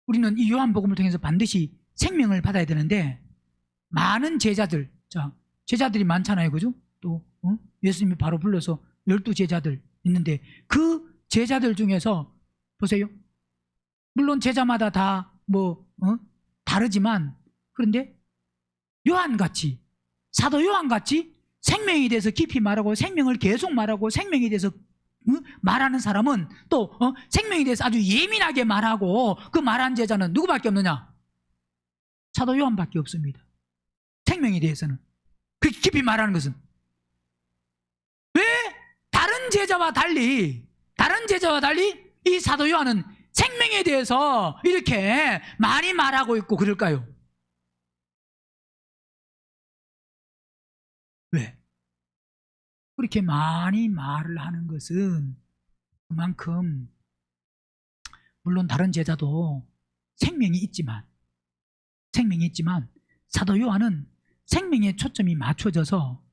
[SPEAKER 1] 우리는 이 요한복음을 통해서 반드시 생명을 받아야 되는데, 많은 제자들이 많잖아요, 그죠? 또 예수님이 바로 불러서 12제자들 있는데, 그 제자들 중에서 보세요, 물론 제자마다 다 다르지만, 그런데 요한같이, 사도 요한같이 생명에 대해서 깊이 말하고 생명을 계속 말하고 생명에 대해서 말하는 사람은, 또 생명에 대해서 아주 예민하게 말하고 그 말한 제자는 누구밖에 없느냐? 사도 요한밖에 없습니다. 생명에 대해서는, 그 깊이 말하는 것은. 왜? 다른 제자와 달리 이 사도 요한은 생명에 대해서 이렇게 많이 말하고 있고 그럴까요? 왜? 그렇게 많이 말을 하는 것은 그만큼 물론 다른 제자도 생명이 있지만 사도 요한은 생명에 초점이 맞춰져서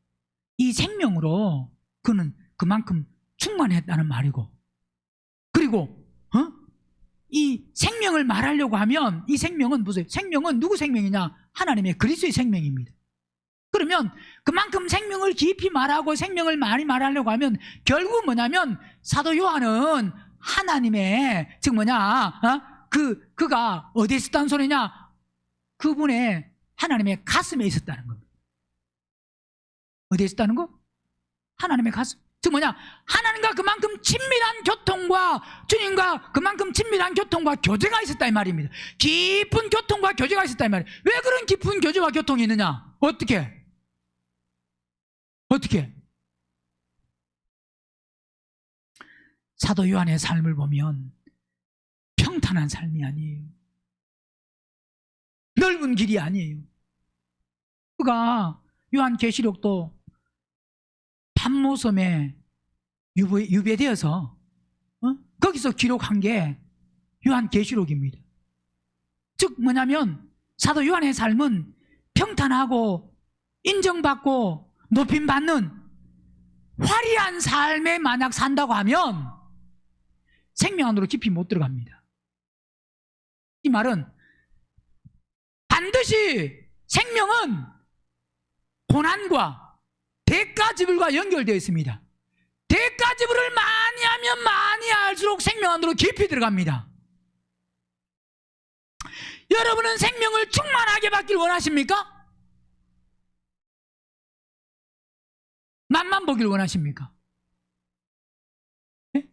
[SPEAKER 1] 이 생명으로 그는 그만큼 충만했다는 말이고, 그리고 이 생명을 말하려고 하면 이 생명은 무슨 생명은 누구 생명이냐? 하나님의 그리스도의 생명입니다. 그러면 그만큼 생명을 깊이 말하고 생명을 많이 말하려고 하면 결국 뭐냐면 사도 요한은 하나님의 즉 그가 어디에 있었다는 소리냐? 그분의 하나님의 가슴에 있었다는 겁니다. 어디에 있었다는 거? 하나님의 가슴. 즉 하나님과 그만큼 친밀한 교통과 주님과 그만큼 친밀한 교통과 교제가 있었다 이 말입니다. 깊은 교통과 교제가 있었다 이 말이에요. 왜 그런 깊은 교제와 교통이 있느냐? 어떻게? 사도 요한의 삶을 보면 평탄한 삶이 아니에요. 넓은 길이 아니에요. 그가 요한계시록도 판모섬에 유배되어서 거기서 기록한 게 요한계시록입니다. 즉 사도 요한의 삶은 평탄하고 인정받고 높임받는 화려한 삶에 만약 산다고 하면 생명 안으로 깊이 못 들어갑니다. 이 말은 반드시 생명은 고난과 대가지불과 연결되어 있습니다. 대가지불을 많이 하면 많이 할수록 생명 안으로 깊이 들어갑니다. 여러분은 생명을 충만하게 받길 원하십니까? 맛만 보길 원하십니까? 네?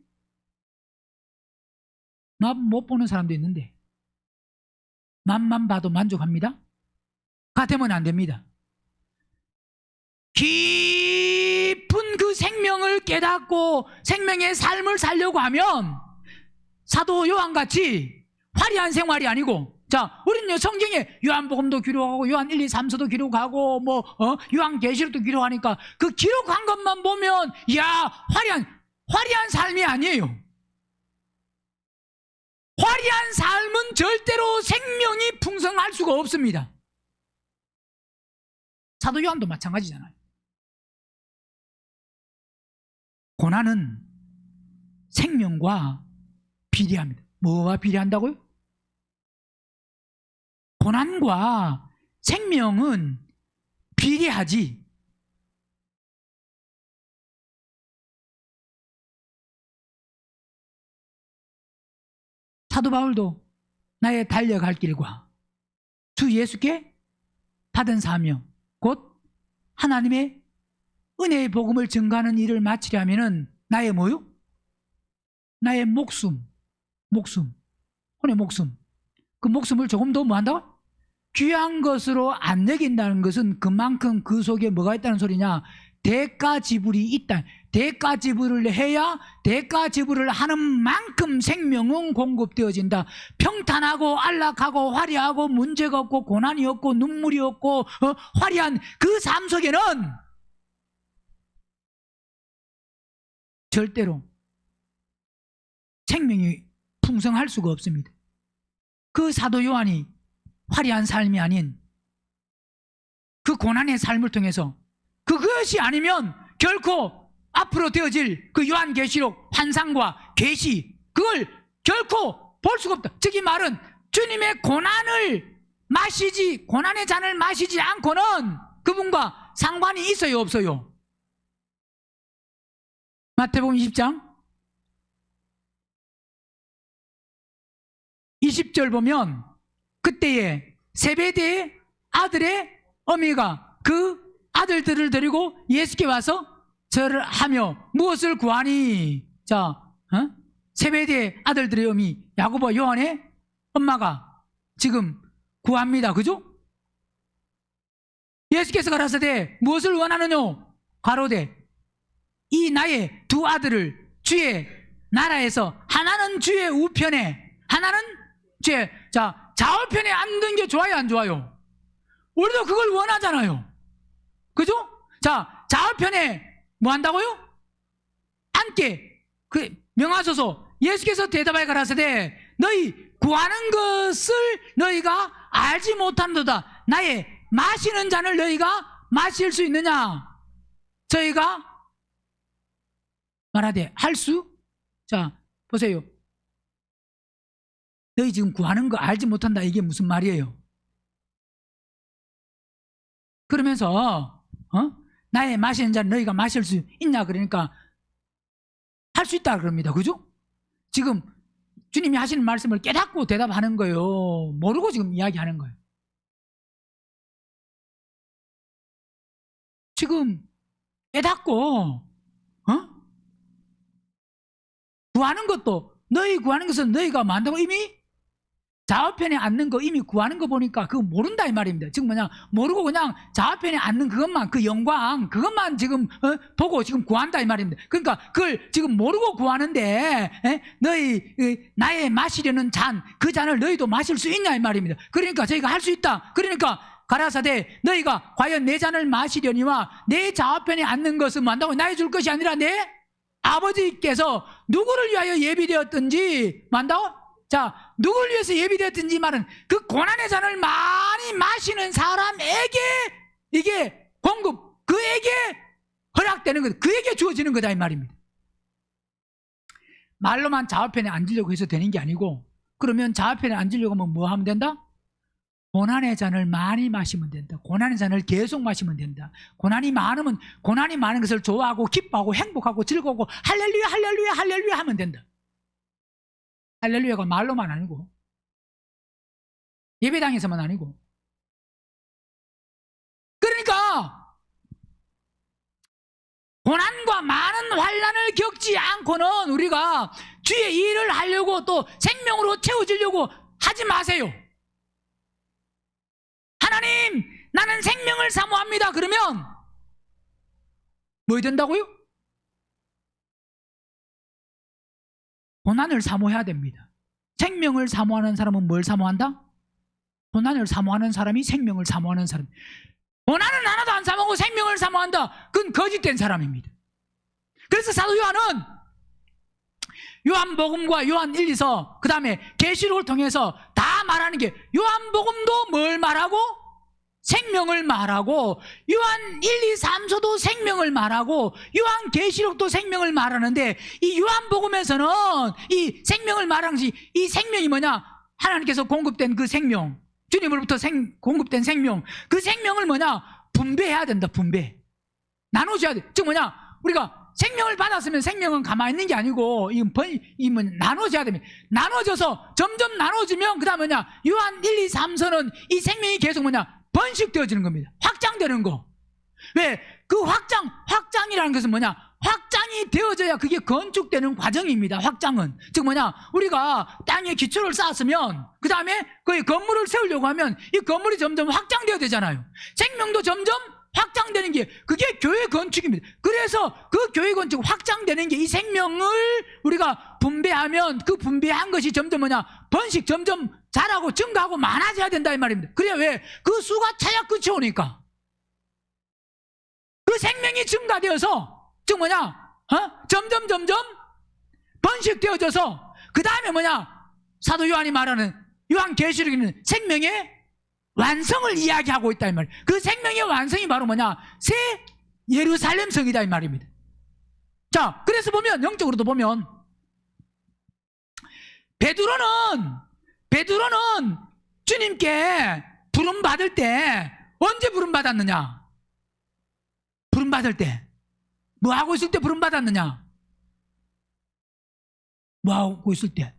[SPEAKER 1] 맛 못 보는 사람도 있는데 맛만 봐도 만족합니다? 같으면 안 됩니다. 깊은 그 생명을 깨닫고 생명의 삶을 살려고 하면 사도 요한같이 화려한 생활이 아니고, 자, 우리는 성경에 요한복음도 기록하고 요한 1, 2, 3서도 기록하고 요한계시록도 기록하니까 그 기록한 것만 보면 화려한 삶이 아니에요. 화려한 삶은 절대로 생명이 풍성할 수가 없습니다. 사도 요한도 마찬가지잖아요. 고난은 생명과 비례합니다. 뭐와 비례한다고요? 고난과 생명은 비례하지. 사도 바울도 나의 달려갈 길과 주 예수께 받은 사명 곧 하나님의 은혜의 복음을 증거하는 일을 마치려 하면은 나의 뭐요? 나의 목숨. 혼의 목숨. 그 목숨을 조금 더 뭐한다고? 귀한 것으로 안 여긴다는 것은 그만큼 그 속에 뭐가 있다는 소리냐? 대가 지불이 있다. 대가 지불을 해야 대가 지불을 하는 만큼 생명은 공급되어진다. 평탄하고 안락하고 화려하고 문제가 없고 고난이 없고 눈물이 없고 화려한 그 삶 속에는 절대로 생명이 풍성할 수가 없습니다. 그 사도 요한이 화려한 삶이 아닌 그 고난의 삶을 통해서 그것이 아니면 결코 앞으로 되어질 그 요한계시록 환상과 계시 그걸 결코 볼 수가 없다. 즉 이 말은 주님의 고난의 잔을 마시지 않고는 그분과 상관이 있어요 없어요? 마태복음 20장 20절 보면 그때에 세베대의 아들의 어미가 그 아들들을 데리고 예수께 와서 절을 하며 무엇을 구하니? 자, 세베대의 아들들의 어미 야고보 요한의 엄마가 지금 구합니다. 그죠? 예수께서 가라사대 무엇을 원하느냐? 가로되 이 나의 두 아들을 주의 나라에서 하나는 주의 우편에 하나는 주의 좌우편에 앉는 게 좋아요 안 좋아요? 우리도 그걸 원하잖아요. 그죠? 자, 좌우편에 뭐 한다고요? 함께 그 명하소서. 예수께서 대답하여 가라사대 너희 구하는 것을 너희가 알지 못한도다. 나의 마시는 잔을 너희가 마실 수 있느냐? 저희가 말하되 할 수? 자 보세요. 너희 지금 구하는 거 알지 못한다. 이게 무슨 말이에요? 그러면서 나의 마시는 잔을 너희가 마실 수 있냐? 그러니까 할 수 있다 그럽니다. 그죠? 지금 주님이 하시는 말씀을 깨닫고 대답하는 거예요. 모르고 지금 이야기하는 거예요. 지금 깨닫고 구하는 것도 너희 구하는 것은 너희가 만다고 이미 좌우편에 앉는 거 이미 구하는 거 보니까 그거 모른다 이 말입니다. 지금 뭐냐 모르고 그냥 좌우편에 앉는 그것만 그 영광 그것만 지금 보고 지금 구한다 이 말입니다. 그러니까 그걸 지금 모르고 구하는데 너희 나의 마시려는 잔 그 잔을 너희도 마실 수 있냐 이 말입니다. 그러니까 저희가 할 수 있다. 그러니까 가라사대 너희가 과연 내 잔을 마시려니와 내 좌우편에 앉는 것은 만다고 나의 줄 것이 아니라 내 아버지께서 누구를 위하여 예비되었든지 만다고 자, 누굴 위해서 예비되었든지 말은 그 고난의 잔을 많이 마시는 사람에게 이게 공급, 그에게 허락되는 것, 그에게 주어지는 거다 이 말입니다. 말로만 좌우편에 앉으려고 해서 되는 게 아니고 그러면 좌우편에 앉으려고 하면 뭐 하면 된다? 고난의 잔을 많이 마시면 된다. 고난의 잔을 계속 마시면 된다. 고난이 많으면 고난이 많은 것을 좋아하고 기뻐하고 행복하고 즐거우고 할렐루야 할렐루야 할렐루야 하면 된다. 할렐루야가 말로만 아니고 예배당에서만 아니고 그러니까 고난과 많은 환난을 겪지 않고는 우리가 주의 일을 하려고 또 생명으로 채워지려고 하지 마세요. 하나님 나는 생명을 사모합니다. 그러면 뭐 된다고요? 고난을 사모해야 됩니다. 생명을 사모하는 사람은 뭘 사모한다? 고난을 사모하는 사람이 생명을 사모하는 사람. 고난은 하나도 안 사모하고 생명을 사모한다. 그건 거짓된 사람입니다. 그래서 사도 요한은 요한복음과 요한 1, 2서 그 다음에 계시록을 통해서 다 말하는 게 요한복음도 뭘 말하고? 생명을 말하고 요한 1, 2, 3서도 생명을 말하고 요한계시록도 생명을 말하는데 이 요한복음에서는 이 생명을 말하는 것이 이 생명이 뭐냐? 하나님께서 공급된 그 생명 주님으로부터 공급된 생명 그 생명을 뭐냐? 분배해야 된다. 분배 나눠줘야 돼. 즉 뭐냐? 우리가 생명을 받았으면 생명은 가만히 있는 게 아니고 이건 나눠줘야 됩니다. 나눠져서 점점 나눠지면 그 다음 뭐냐? 요한 1, 2, 3서는 이 생명이 계속 뭐냐? 번식되어지는 겁니다. 확장되는 거. 왜? 그 확장이라는 것은 뭐냐? 확장이 되어져야 그게 건축되는 과정입니다. 확장은. 즉 뭐냐? 우리가 땅에 기초를 쌓았으면 그 다음에 그 건물을 세우려고 하면 이 건물이 점점 확장되어야 되잖아요. 생명도 점점 확장되는 게 그게 교회 건축입니다. 그래서 그 교회 건축 확장되는 게 이 생명을 우리가 분배하면 그 분배한 것이 점점 뭐냐? 번식 점점 자라고 증가하고 많아져야 된다 이 말입니다. 그래야 왜? 그 수가 차야 끝이 오니까 그 생명이 증가되어서 즉 뭐냐? 점점 번식되어져서 그 다음에 뭐냐? 사도 요한이 말하는 요한계시록에는 생명의 완성을 이야기하고 있다 이 말이에요. 그 생명의 완성이 바로 뭐냐? 새 예루살렘 성이다 이 말입니다. 자, 그래서 보면 영적으로도 보면 베드로는 주님께 부름받을 때 언제 부름받았느냐? 부름받을 때 뭐 하고 있을 때 부름받았느냐? 뭐 하고 있을 때?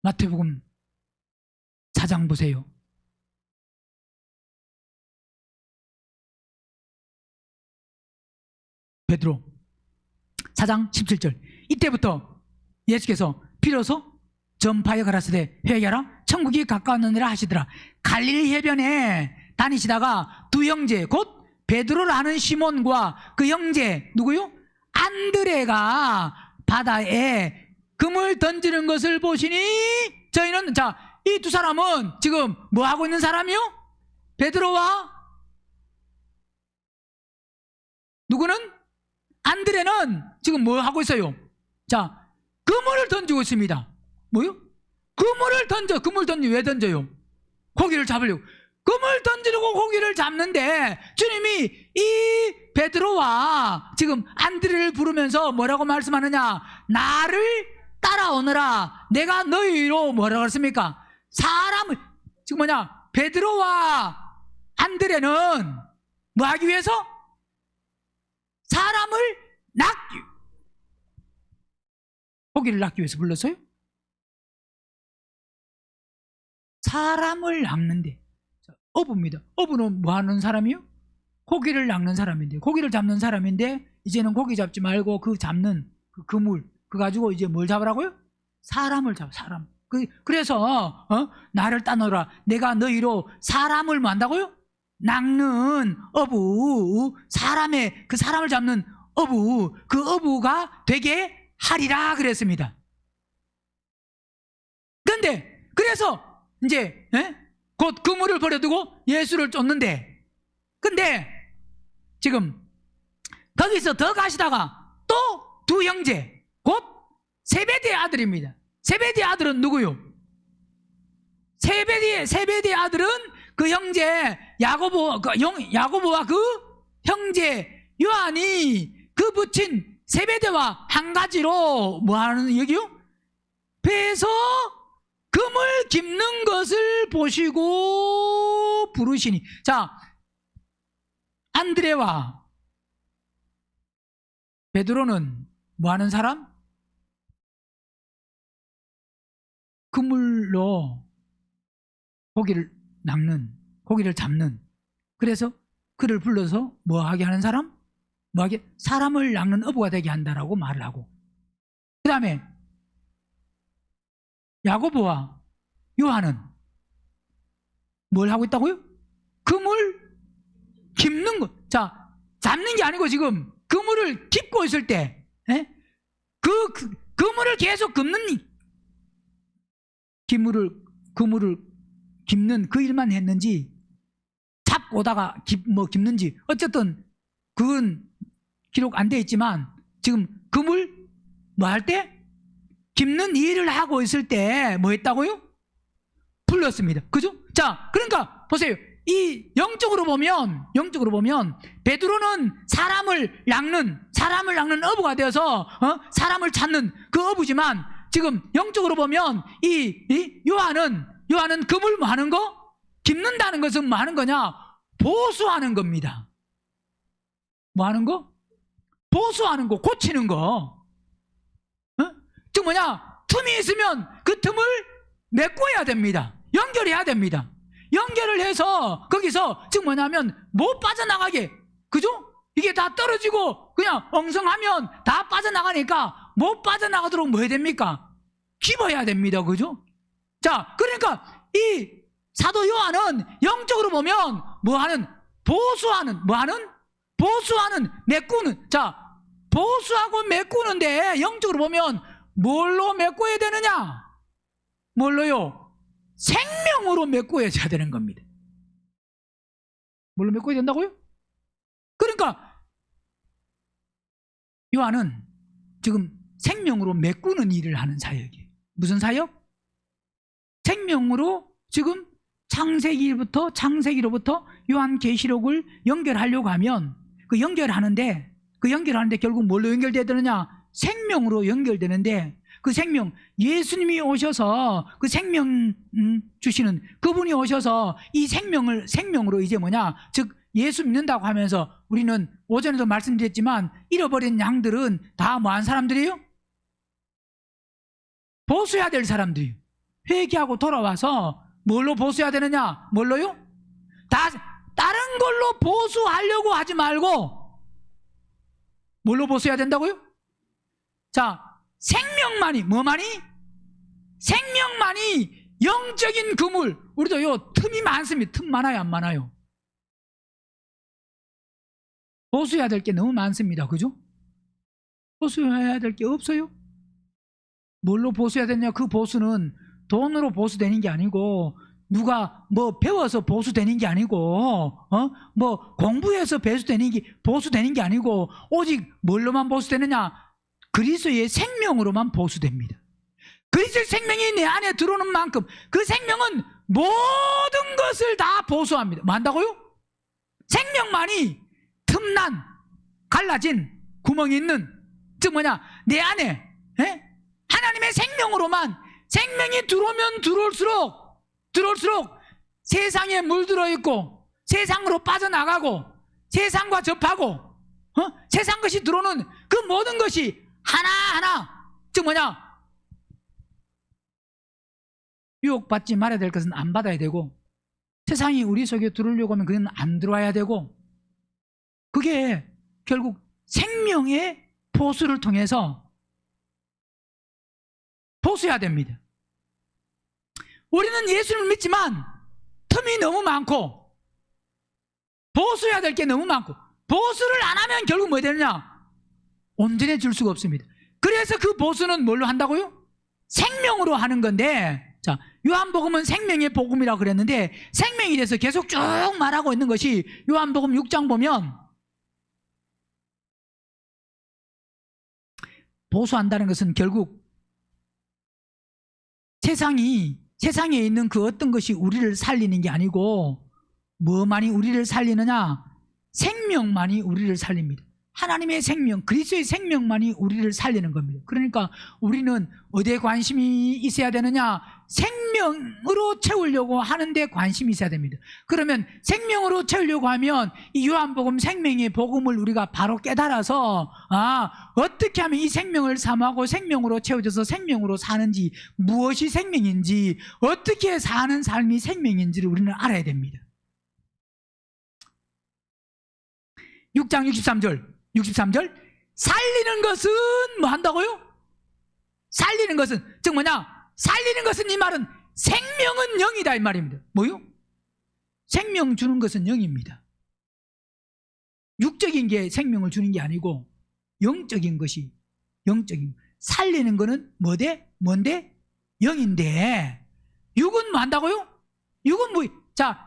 [SPEAKER 1] 마태복음 4장 보세요. 베드로 4장 17절 이때부터 예수께서 비로소 전파에 가라사대 회개하라 천국이 가까웠느니라 하시더라. 갈릴리 해변에 다니시다가 두 형제 곧 베드로라는 시몬과 그 형제 누구요? 안드레가 바다에 금을 던지는 것을 보시니 저희는 자, 이 두 사람은 지금 뭐 하고 있는 사람이요? 베드로와 누구는? 안드레는 지금 뭐 하고 있어요? 자, 그물을 던지고 있습니다. 뭐요? 그물 던지. 왜 던져요? 고기를 잡으려고. 그물 던지려고 고기를 잡는데 주님이 이 베드로와 지금 안드레를 부르면서 뭐라고 말씀하느냐? 나를 따라오너라. 내가 너희로 뭐라고 했습니까? 사람을, 지금 뭐냐? 베드로와 안드레는 뭐 하기 위해서? 사람을 고기를 낚기 위해서 불렀어요? 사람을 낚는데. 어부입니다. 어부는 뭐 하는 사람이요? 고기를 낚는 사람인데, 고기를 잡는 사람인데, 이제는 고기 잡지 말고 그 잡는 그 그물, 그거 가지고 이제 뭘 잡으라고요? 사람을 잡아, 사람. 그래서, 나를 따노라. 내가 너희로 사람을 뭐 한다고요? 낚는 어부, 그 사람을 잡는 어부, 그 어부가 되게 하리라 그랬습니다. 근데, 그래서, 이제, 곧 그물을 버려두고 예수를 쫓는데, 근데 지금 거기서 더 가시다가 또 두 형제, 곧 세베대의 아들입니다. 세베대의 아들은 누구요? 세베대의 아들은 그 형제 야고보와 그 형제 요한이 그 부친 세베대와 한 가지로 뭐 하는 얘기요? 배에서 금을 깁는 것을 보시고 부르시니. 자, 안드레와 베드로는 뭐 하는 사람? 그물로 고기를 잡는. 그래서 그를 불러서 뭐 하게 하는 사람? 뭐 하게? 사람을 낚는 어부가 되게 한다라고 말을 하고. 그 다음에 야고보와 요한은 뭘 하고 있다고요? 그물 깁는 것. 자, 잡는 게 아니고 지금 그물을 깁고 있을 때, 그물을 계속 그물을 깁는 그 일만 했는지, 잡고 오다가 깁는지, 어쨌든 그건 기록 안 돼 있지만, 지금 그물 뭐 할 때? 깁는 일을 하고 있을 때 뭐 했다고요? 불렀습니다. 그죠? 자, 그러니까 보세요. 이 영적으로 보면 베드로는 사람을 낚는 어부가 되어서 사람을 찾는 그 어부지만, 지금 영적으로 보면 이 요한은 그물 뭐 하는 거? 깁는다는 것은 뭐 하는 거냐? 보수하는 겁니다. 뭐 하는 거? 보수하는 거, 고치는 거. 즉 뭐냐? 틈이 있으면 그 틈을 메꿔야 됩니다. 연결해야 됩니다. 연결을 해서 거기서 즉 뭐냐면 못 빠져나가게, 그죠? 이게 다 떨어지고 그냥 엉성하면 다 빠져나가니까 못 빠져나가도록 뭐 해야 됩니까? 깁어야 됩니다. 그죠? 자, 그러니까 이 사도 요한은 영적으로 보면 보수하는, 메꾸는. 자, 보수하고 메꾸는데 영적으로 보면 뭘로 메꿔야 되느냐? 뭘로요? 생명으로 메꿔야 되는 겁니다. 뭘로 메꿔야 된다고요? 그러니까 요한은 지금 생명으로 메꾸는 일을 하는 사역이에요. 무슨 사역? 생명으로 지금 창세기로부터 요한계시록을 연결하려고 하면 그 연결하는데 결국 뭘로 연결돼야 되느냐? 생명으로 연결되는데, 그 생명, 예수님이 오셔서 그 생명 주시는 그분이 오셔서 이 생명으로 이제 뭐냐? 즉 예수 믿는다고 하면서 우리는 오전에도 말씀드렸지만 잃어버린 양들은 다 뭐한 사람들이에요? 보수해야 될 사람들이에요. 회개하고 돌아와서 뭘로 보수해야 되느냐? 뭘로요? 다른 걸로 보수하려고 하지 말고 뭘로 보수해야 된다고요? 자, 생명만이 영적인 그물. 우리도 요 틈이 많습니다. 틈 많아요, 안 많아요? 보수해야 될 게 너무 많습니다. 그죠? 보수해야 될 게 없어요? 뭘로 보수해야 되냐? 그 보수는 돈으로 보수되는 게 아니고 누가 뭐 배워서 보수되는 게 아니고, 뭐 공부해서 보수되는 게 아니고, 오직 뭘로만 보수되느냐? 그리스도의 생명으로만 보수됩니다. 그리스도의 생명이 내 안에 들어오는 만큼 그 생명은 모든 것을 다 보수합니다. 뭐 한다고요? 생명만이 틈난, 갈라진, 구멍이 있는, 즉 뭐냐? 내 안에 하나님의 생명으로만, 생명이 들어오면 들어올수록 세상에 물들어 있고 세상으로 빠져나가고 세상과 접하고 세상 것이 들어오는 그 모든 것이 하나하나, 즉 뭐냐? 유혹받지 말아야 될 것은 안 받아야 되고, 세상이 우리 속에 들어오려고 하면 그건 안 들어와야 되고, 그게 결국 생명의 보수를 통해서 보수해야 됩니다. 우리는 예수를 믿지만 틈이 너무 많고 보수해야 될 게 너무 많고, 보수를 안 하면 결국 뭐 되느냐? 온전해질 수가 없습니다. 그래서 그 보수는 뭘로 한다고요? 생명으로 하는 건데, 자, 요한복음은 생명의 복음이라고 그랬는데, 생명에 대해서 계속 쭉 말하고 있는 것이 요한복음 6장 보면, 보수한다는 것은 결국 세상에 있는 그 어떤 것이 우리를 살리는 게 아니고, 뭐만이 우리를 살리느냐? 생명만이 우리를 살립니다. 하나님의 생명, 그리스도의 생명만이 우리를 살리는 겁니다. 그러니까 우리는 어디에 관심이 있어야 되느냐? 생명으로 채우려고 하는데 관심이 있어야 됩니다. 그러면 생명으로 채우려고 하면 이 요한복음 생명의 복음을 우리가 바로 깨달아서, 어떻게 하면 이 생명을 사모하고 생명으로 채워져서 생명으로 사는지, 무엇이 생명인지, 어떻게 사는 삶이 생명인지를 우리는 알아야 됩니다. 6장 63절 살리는 것은 뭐 한다고요? 살리는 것은, 즉 뭐냐? 살리는 것은, 이 말은 생명은 영이다 이 말입니다. 뭐요? 생명 주는 것은 영입니다. 육적인 게 생명을 주는 게 아니고 영적인 것이, 살리는 거는 뭔데? 영인데, 육은 뭐 한다고요? 육은 뭐, 자,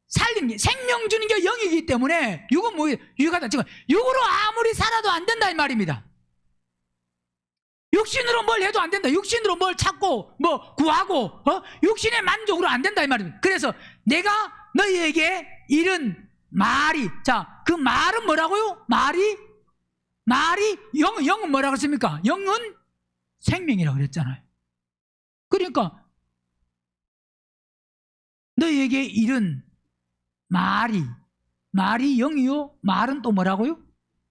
[SPEAKER 1] 살리는 게, 생명 주는 게 영이기 때문에 육은 뭐예요? 유익하다. 지금 육으로 아무리 살아도 안 된다 이 말입니다. 육신으로 뭘 해도 안 된다. 육신으로 뭘 찾고 뭐 구하고 육신의 만족으로 안 된다 이 말입니다. 그래서 내가 너희에게 이른 말이, 자, 그 말은 뭐라고요? 말이 영은 뭐라고 했습니까? 영은 생명이라고 그랬잖아요. 그러니까 너희에게 이른 말이 영이요, 말은 또 뭐라고요?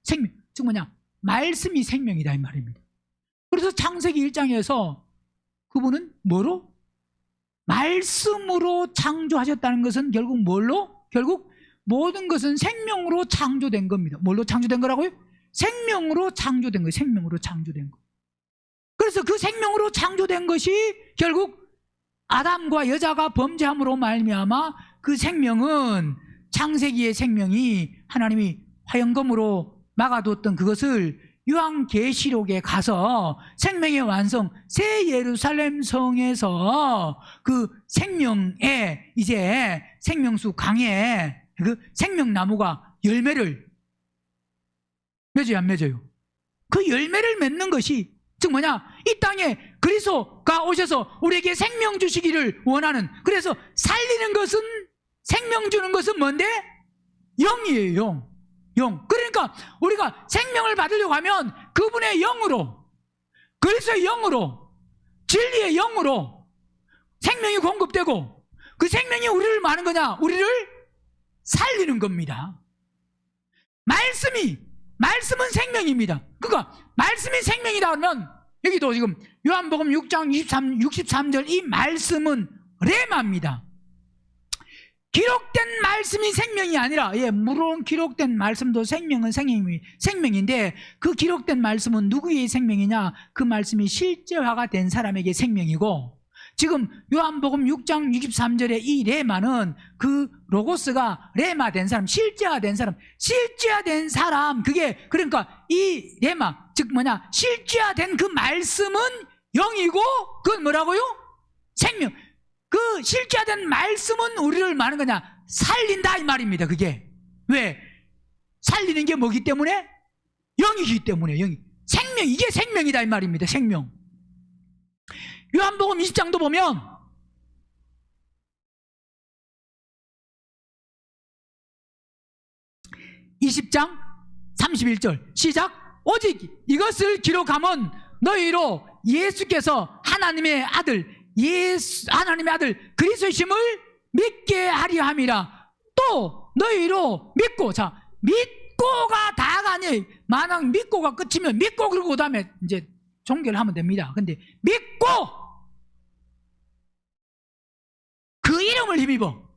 [SPEAKER 1] 생명. 즉 뭐냐? 말씀이 생명이다 이 말입니다. 그래서 창세기 1장에서 그분은 뭐로? 말씀으로 창조하셨다는 것은 결국 뭘로? 결국 모든 것은 생명으로 창조된 겁니다. 뭘로 창조된 거라고요? 생명으로 창조된 거예요. 생명으로 창조된 거. 그래서 그 생명으로 창조된 것이 결국 아담과 여자가 범죄함으로 말미암아 그 생명은, 창세기의 생명이 하나님이 화영검으로 막아뒀던 그것을 요한계시록에 가서 생명의 완성, 새 예루살렘 성에서 그 생명의 이제 생명수 강에 그 생명나무가 열매를 맺어요, 안 맺어요? 그 열매를 맺는 것이, 즉 뭐냐? 이 땅에 그리스도가 오셔서 우리에게 생명 주시기를 원하는, 그래서 살리는 것은, 생명 주는 것은 뭔데? 영이에요. 영. 그러니까 우리가 생명을 받으려고 하면 그분의 영으로, 그리스도의 영으로, 진리의 영으로 생명이 공급되고, 그 생명이 우리를 뭐 하는 거냐? 우리를 살리는 겁니다. 말씀은 생명입니다. 그러니까 말씀이 생명이다 그러면, 여기도 지금 요한복음 6장 63절 이 말씀은 레마입니다. 기록된 말씀이 생명이 아니라, 물론 기록된 말씀도 생명은 생명인데, 그 기록된 말씀은 누구의 생명이냐? 그 말씀이 실제화가 된 사람에게 생명이고, 지금 요한복음 6장 63절의 이 레마는 그 로고스가 레마된 사람, 실제화된 사람, 그게, 그러니까 이 레마, 즉 뭐냐? 실제화된 그 말씀은 영이고, 그건 뭐라고요? 생명. 그 실제화된 말씀은 우리를 뭐하는 거냐? 살린다 이 말입니다. 그게 왜? 살리는 게 뭐기 때문에? 영이기 때문에. 영이. 생명, 이게 생명이다 이 말입니다. 생명. 요한복음 20장도 보면 (20장) 31절 시작. 오직 이것을 기록함은 너희로 예수께서 하나님의 아들 그리스도이심을 믿게 하려 함이라. 또 너희로 믿고, 자, 믿고가 다가 아니에요. 만약 믿고가 끝이면 믿고 그러고 그다음에 이제 종교를 하면 됩니다. 근데 믿고 그 이름을 힘입어.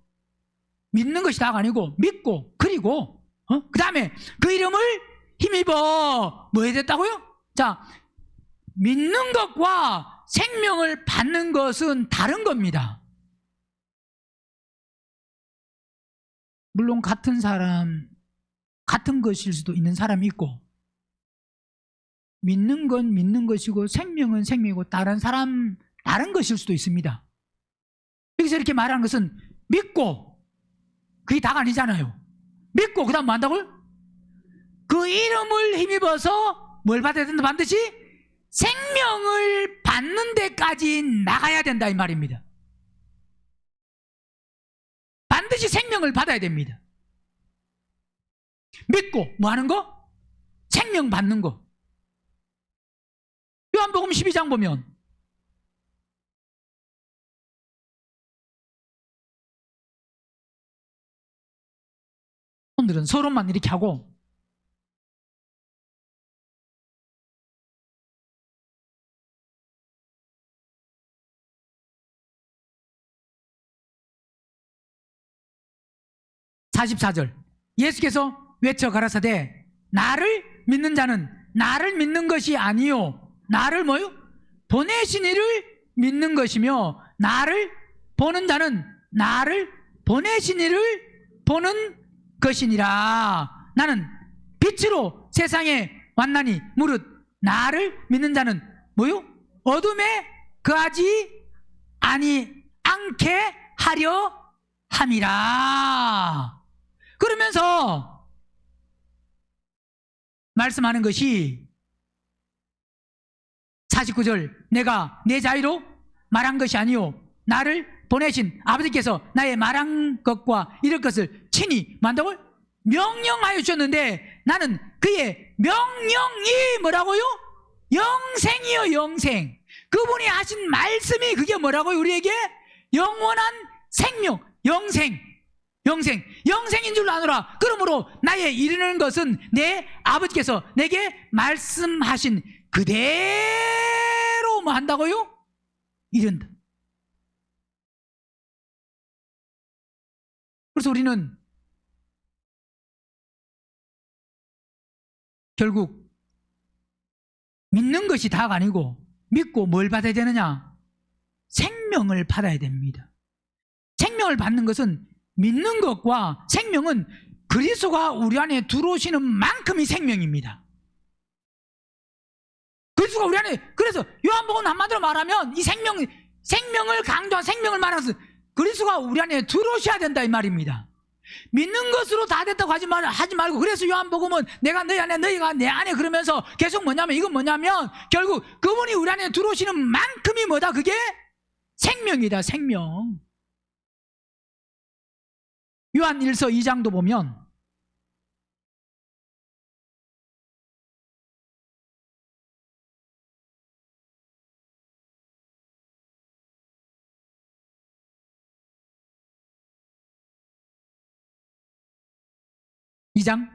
[SPEAKER 1] 믿는 것이 다가 아니고 믿고, 그리고 그 다음에 그 이름을 힘입어. 뭐 해야 됐다고요? 자, 믿는 것과 생명을 받는 것은 다른 겁니다. 물론 같은 사람, 같은 것일 수도 있는 사람이 있고, 믿는 건 믿는 것이고 생명은 생명이고 다른 사람, 다른 것일 수도 있습니다. 여기서 이렇게 말하는 것은 믿고, 그게 다가 아니잖아요. 믿고 그 다음 뭐 한다고요? 그 이름을 힘입어서 뭘 받아야 된다? 반드시 생명을 받는 데까지 나가야 된다 이 말입니다. 반드시 생명을 받아야 됩니다. 믿고 뭐 하는 거? 생명 받는 거. 요한복음 12장 보면 오늘은 서론만 이렇게 하고 (44절) 예수께서 외쳐 가라사대 나를 믿는 자는 나를 믿는 것이 아니요 나를 뭐요? 보내신 이를 믿는 것이며 나를 보는 자는 나를 보내신 이를 보는 것이니라. 나는 빛으로 세상에 왔나니 무릇 나를 믿는 자는 뭐요? 어둠에 거하지 않게 하려 함이라. 그러면서 말씀하는 것이 49절 내가 내 자유로 말한 것이 아니요 나를 보내신 아버지께서 나의 말한 것과 이럴 것을 친히 만다고 명령하여 주셨는데 나는 그의 명령이 뭐라고요? 영생이요 영생. 그분이 하신 말씀이 그게 뭐라고요? 우리에게 영원한 생명, 영생인 줄 아노라. 그러므로 나의 이르는 것은 내 아버지께서 내게 말씀하신 그대로 뭐 한다고요? 이른다. 그래서 우리는 결국 믿는 것이 다가 아니고 믿고 뭘 받아야 되느냐? 생명을 받아야 됩니다. 생명을 받는 것은 믿는 것과 생명은 그리스도가 우리 안에 들어오시는 만큼이 생명입니다. 그리스도가 우리 안에, 그래서 요한복음 한마디로 말하면 이 생명을 강조한 생명을 말하면서 그리스도가 우리 안에 들어오셔야 된다 이 말입니다. 믿는 것으로 다 됐다고 하지 말고, 그래서 요한복음은 내가 너희 안에 너희가 내 안에 그러면서 계속 뭐냐면, 이건 뭐냐면 결국 그분이 우리 안에 들어오시는 만큼이 뭐다? 그게 생명이다. 생명. 요한 1서 2장도 보면 (2장)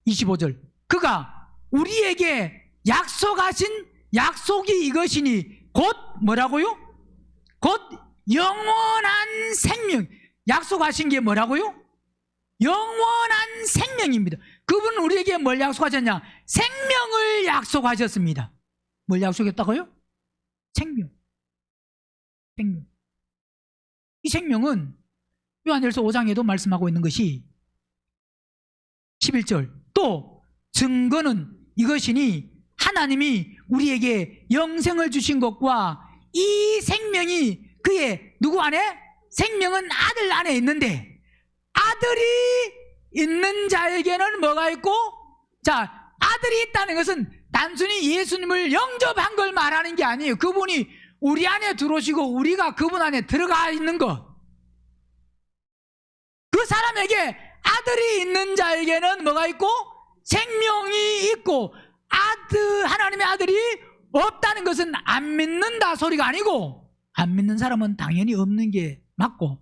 [SPEAKER 1] 25절 그가 우리에게 약속하신 약속이 이것이니 곧 뭐라고요? 곧 영원한 생명. 약속하신 게 뭐라고요? 영원한 생명입니다. 그분은 우리에게 뭘 약속하셨냐? 생명을 약속하셨습니다. 뭘 약속했다고요? 생명. 이 생명은 요한일서 5장에도 말씀하고 있는 것이 11절 또 증거는 이것이니 하나님이 우리에게 영생을 주신 것과 이 생명이 그의 누구 안에? 생명은 아들 안에 있는데, 아들이 있는 자에게는 뭐가 있고? 자, 아들이 있다는 것은 단순히 예수님을 영접한 걸 말하는 게 아니에요. 그분이 우리 안에 들어오시고 우리가 그분 안에 들어가 있는 것. 그 사람에게 아들이 있는 자에게는 뭐가 있고? 생명이 있고, 하나님의 아들이 없다는 것은 안 믿는다 소리가 아니고, 안 믿는 사람은 당연히 없는 게 맞고,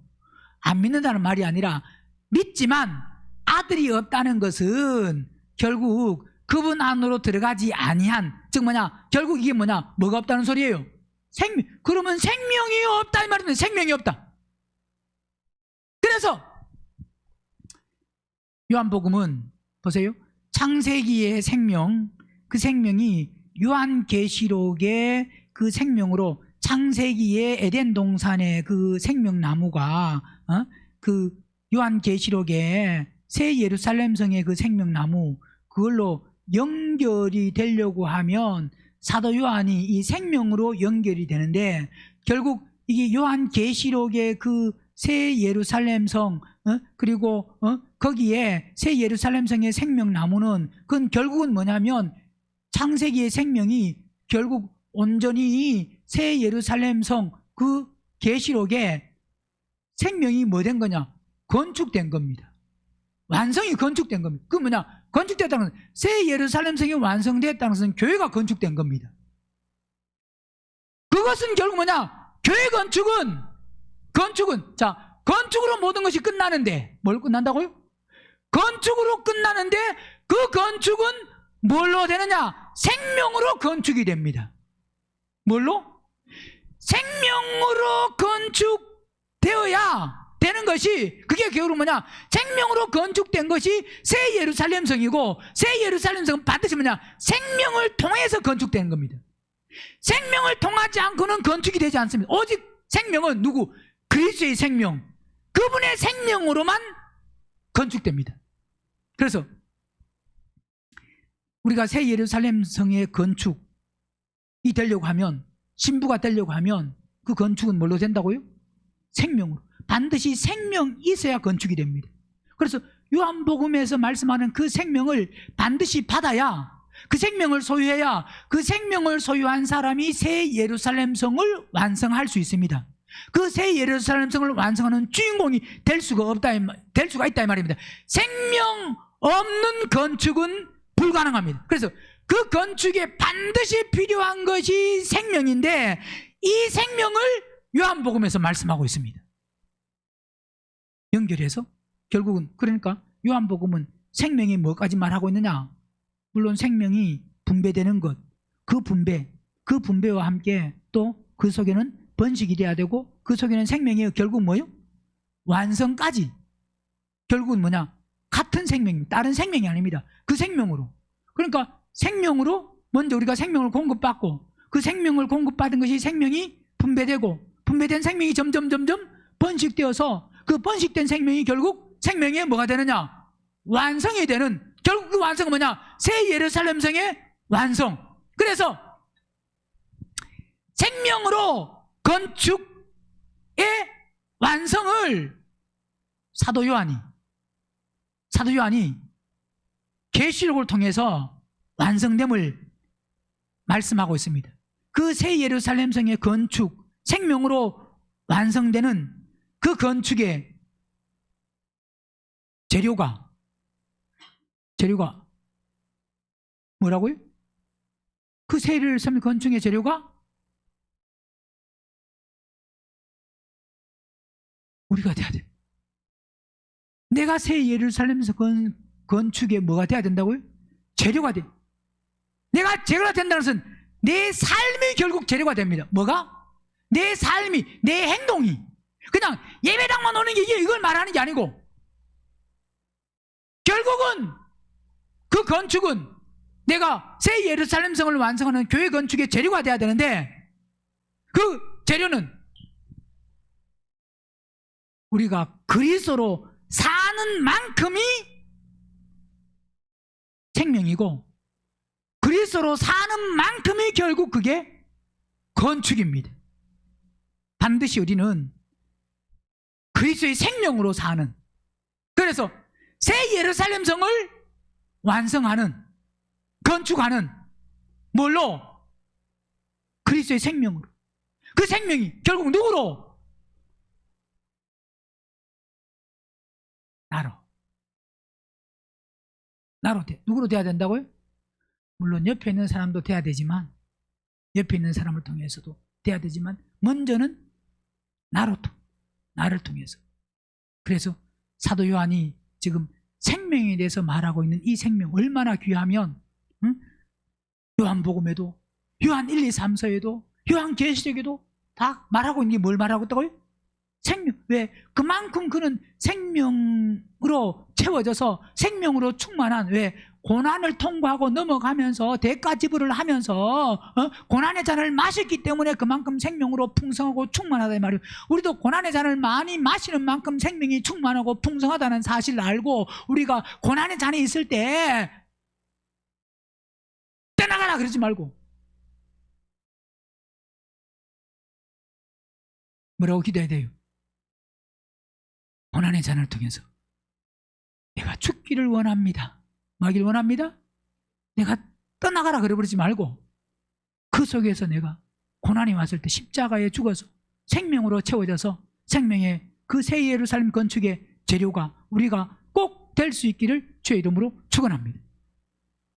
[SPEAKER 1] 안 믿는다는 말이 아니라 믿지만 아들이 없다는 것은 결국 그분 안으로 들어가지 아니한, 즉 뭐냐, 결국 이게 뭐냐, 뭐가 없다는 소리예요? 그러면 생명이 없다 이 말입니다. 생명이 없다. 그래서 요한복음은 보세요, 창세기의 생명, 그 생명이 요한계시록의 그 생명으로, 창세기의 에덴 동산의 그 생명나무가 그 요한계시록의 새 예루살렘 성의 그 생명나무, 그걸로 연결이 되려고 하면 사도 요한이 이 생명으로 연결이 되는데, 결국 이게 요한계시록의 그 새 예루살렘 성, 그리고 거기에 새 예루살렘 성의 생명나무는, 그건 결국은 뭐냐면 창세기의 생명이 결국 온전히 새 예루살렘 성 그 계시록에 생명이 뭐 된 거냐? 건축된 겁니다. 완성이 건축된 겁니다. 그 뭐냐? 건축됐다는 것은, 새 예루살렘 성이 완성됐다는 것은 교회가 건축된 겁니다. 그것은 결국 뭐냐? 교회 건축은 자, 건축으로 모든 것이 끝나는데, 뭘 끝난다고요? 건축으로 끝나는데, 그 건축은 뭘로 되느냐? 생명으로 건축이 됩니다. 뭘로? 생명으로 건축되어야 되는 것이, 그게 결국 뭐냐? 생명으로 건축된 것이 새 예루살렘 성이고, 새 예루살렘 성은 반드시 뭐냐? 생명을 통해서 건축되는 겁니다. 생명을 통하지 않고는 건축이 되지 않습니다. 오직 생명은 누구? 그리스도의 생명, 그분의 생명으로만 건축됩니다. 그래서 우리가 새 예루살렘 성의 건축이 되려고 하면, 신부가 되려고 하면 그 건축은 뭘로 된다고요? 생명으로. 반드시 생명이 있어야 건축이 됩니다. 그래서 요한복음에서 말씀하는 그 생명을 반드시 받아야, 그 생명을 소유해야, 그 생명을 소유한 사람이 새 예루살렘 성을 완성할 수 있습니다. 그 새 예루살렘 성을 완성하는 주인공이 될 수가 있다 이 말입니다. 생명 없는 건축은 불가능합니다. 그래서 그 건축에 반드시 필요한 것이 생명인데, 이 생명을 요한복음에서 말씀하고 있습니다. 연결해서 결국은, 그러니까 요한복음은 생명이 뭐까지 말하고 있느냐? 물론 생명이 분배되는 것, 그 분배와 함께 또 그 속에는 번식이 돼야 되고, 그 속에는 생명이 결국 뭐예요? 완성까지. 결국은 뭐냐? 같은 생명입니다. 다른 생명이 아닙니다. 그 생명으로. 그러니까 생명으로 먼저 우리가 생명을 공급받고, 그 생명을 공급받은 것이 생명이 분배되고, 분배된 생명이 점점 번식되어서, 그 번식된 생명이 결국 생명이 뭐가 되느냐? 완성이 되는, 결국 그 완성은 뭐냐? 새 예루살렘 성의 완성. 그래서 생명으로 건축의 완성을 사도 요한이 계시록을 통해서 완성됨을 말씀하고 있습니다. 그 새 예루살렘 성의 건축, 생명으로 완성되는 그 건축의 재료가 뭐라고요? 그 새 예루살렘 건축의 재료가 우리가 돼야 돼. 내가 새 예루살렘에서 건축에 뭐가 돼야 된다고요? 재료가 돼. 내가 재료가 된다는 것은 내 삶이 결국 재료가 됩니다. 뭐가? 내 삶이, 내 행동이. 그냥 예배당만 오는 게 이걸 말하는 게 아니고, 결국은 그 건축은 내가 새 예루살렘 성을 완성하는 교회 건축의 재료가 돼야 되는데, 그 재료는 우리가 그리스도로 사는 만큼이 생명이고, 그리스도로 사는 만큼이 결국 그게 건축입니다. 반드시 우리는 그리스도의 생명으로 사는, 그래서 새 예루살렘 성을 완성하는, 건축하는, 뭘로? 그리스도의 생명으로. 그 생명이 결국 누구로? 나로 누구로 돼야 된다고요? 물론 옆에 있는 사람도 돼야 되지만, 옆에 있는 사람을 통해서도 돼야 되지만, 먼저는 나를 통해서. 그래서 사도 요한이 지금 생명에 대해서 말하고 있는 이 생명 얼마나 귀하면, 요한복음에도, 요한 1, 2, 3서에도, 요한계시록에도 다 말하고 있는 게 뭘 말하고 있다고요? 생명. 왜? 그만큼 그는 생명으로 채워져서 생명으로 충만한, 왜? 고난을 통과하고 넘어가면서 대가 지불을 하면서 고난의 잔을 마셨기 때문에 그만큼 생명으로 풍성하고 충만하다 이 말이에요. 우리도 고난의 잔을 많이 마시는 만큼 생명이 충만하고 풍성하다는 사실을 알고, 우리가 고난의 잔에 있을 때 떠나가라 그러지 말고 뭐라고 기도해야 돼요? 고난의 잔을 통해서 내가 죽기를 원합니다. 뭐하기를 원합니다? 내가 떠나가라 그래 버리지 말고, 그 속에서 내가 고난이 왔을 때 십자가에 죽어서 생명으로 채워져서 생명의 그 새 예루살렘 건축의 재료가 우리가 꼭 될 수 있기를 주의 이름으로 축원합니다.